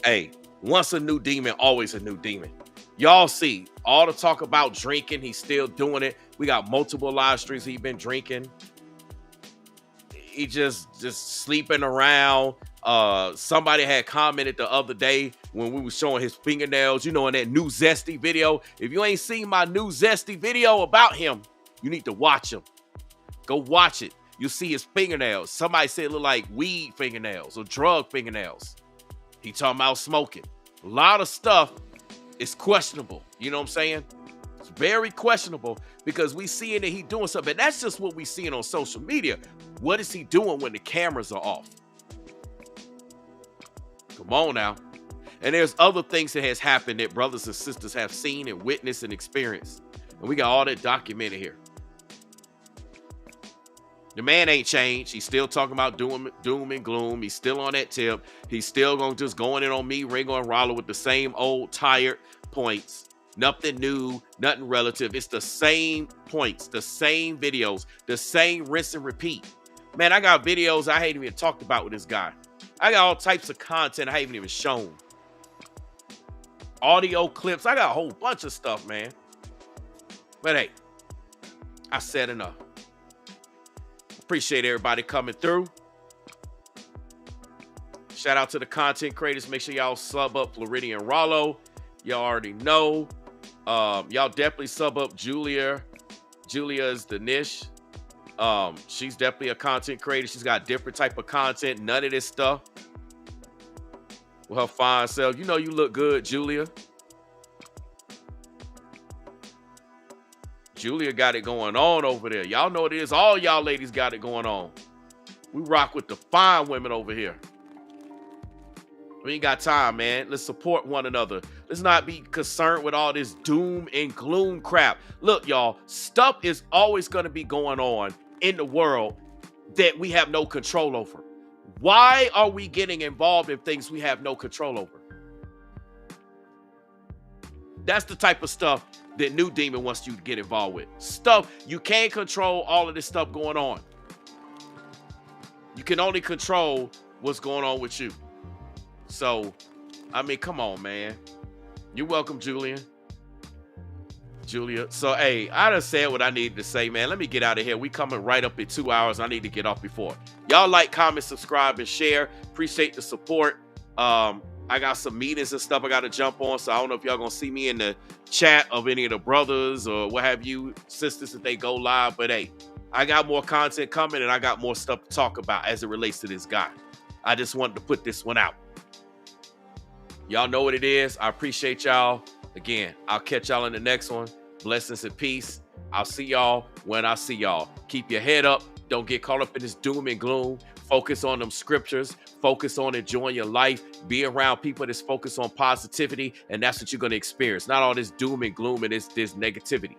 Hey, once a new demon, always a new demon. Y'all see all the talk about drinking. He's still doing it. We got multiple live streams. He's been drinking. He just sleeping around. Somebody had commented the other day when we were showing his fingernails, you know, in that new Zesty video. If you ain't seen my new Zesty video about him, you need to watch him. Go watch it. You'll see his fingernails. Somebody said it look like weed fingernails or drug fingernails. He talking about smoking. A lot of stuff is questionable. You know what I'm saying? It's very questionable because we seeing that he doing something. And that's just what we seeing on social media. What is he doing when the cameras are off? Come on now. And there's other things that has happened that brothers and sisters have seen and witnessed and experienced. And we got all that documented here. The man ain't changed. He's still talking about doom and gloom. He's still on that tip. He's still going in on me, Ringo and Rollo with the same old tired points. Nothing new, nothing relative. It's the same points, the same videos, the same rinse and repeat. Man, I got videos I haven't even talked about with this guy. I got all types of content I haven't even shown. Audio clips. I got a whole bunch of stuff, man. But hey, I said enough. Appreciate everybody coming through. Shout out to the content creators. Make sure y'all sub up Floridian Rollo. Y'all already know. Y'all definitely sub up Julia. Julia is the niche. She's definitely a content creator. She's got different type of content. None of this stuff with her fine self. You know you look good, Julia. Julia got it going on over there. Y'all know what it is. All y'all ladies got it going on. We rock with the fine women over here. We ain't got time, man. Let's support one another. Let's not be concerned with all this doom and gloom crap. Look, y'all, stuff is always going to be going on in the world that we have no control over. Why are we getting involved in things we have no control over? That's the type of stuff that NuDemon wants you to get involved with. Stuff, you can't control all of this stuff going on. You can only control what's going on with you. So, I mean, come on, man. You're welcome, Julia. So, hey, I done said what I needed to say, man. Let me get out of here. We coming right up in 2 hours. I need to get off before. Y'all like, comment, subscribe, and share. Appreciate the support. I got some meetings and stuff I got to jump on, so I don't know if y'all going to see me in the chat of any of the brothers or what have you, sisters, if they go live. But, hey, I got more content coming, and I got more stuff to talk about as it relates to this guy. I just wanted to put this one out. Y'all know what it is. I appreciate y'all. Again, I'll catch y'all in the next one. Blessings and peace. I'll see y'all when I see y'all. Keep your head up. Don't get caught up in this doom and gloom. Focus on them scriptures. Focus on enjoying your life. Be around people that's focused on positivity, and that's what you're going to experience. Not all this doom and gloom and this negativity.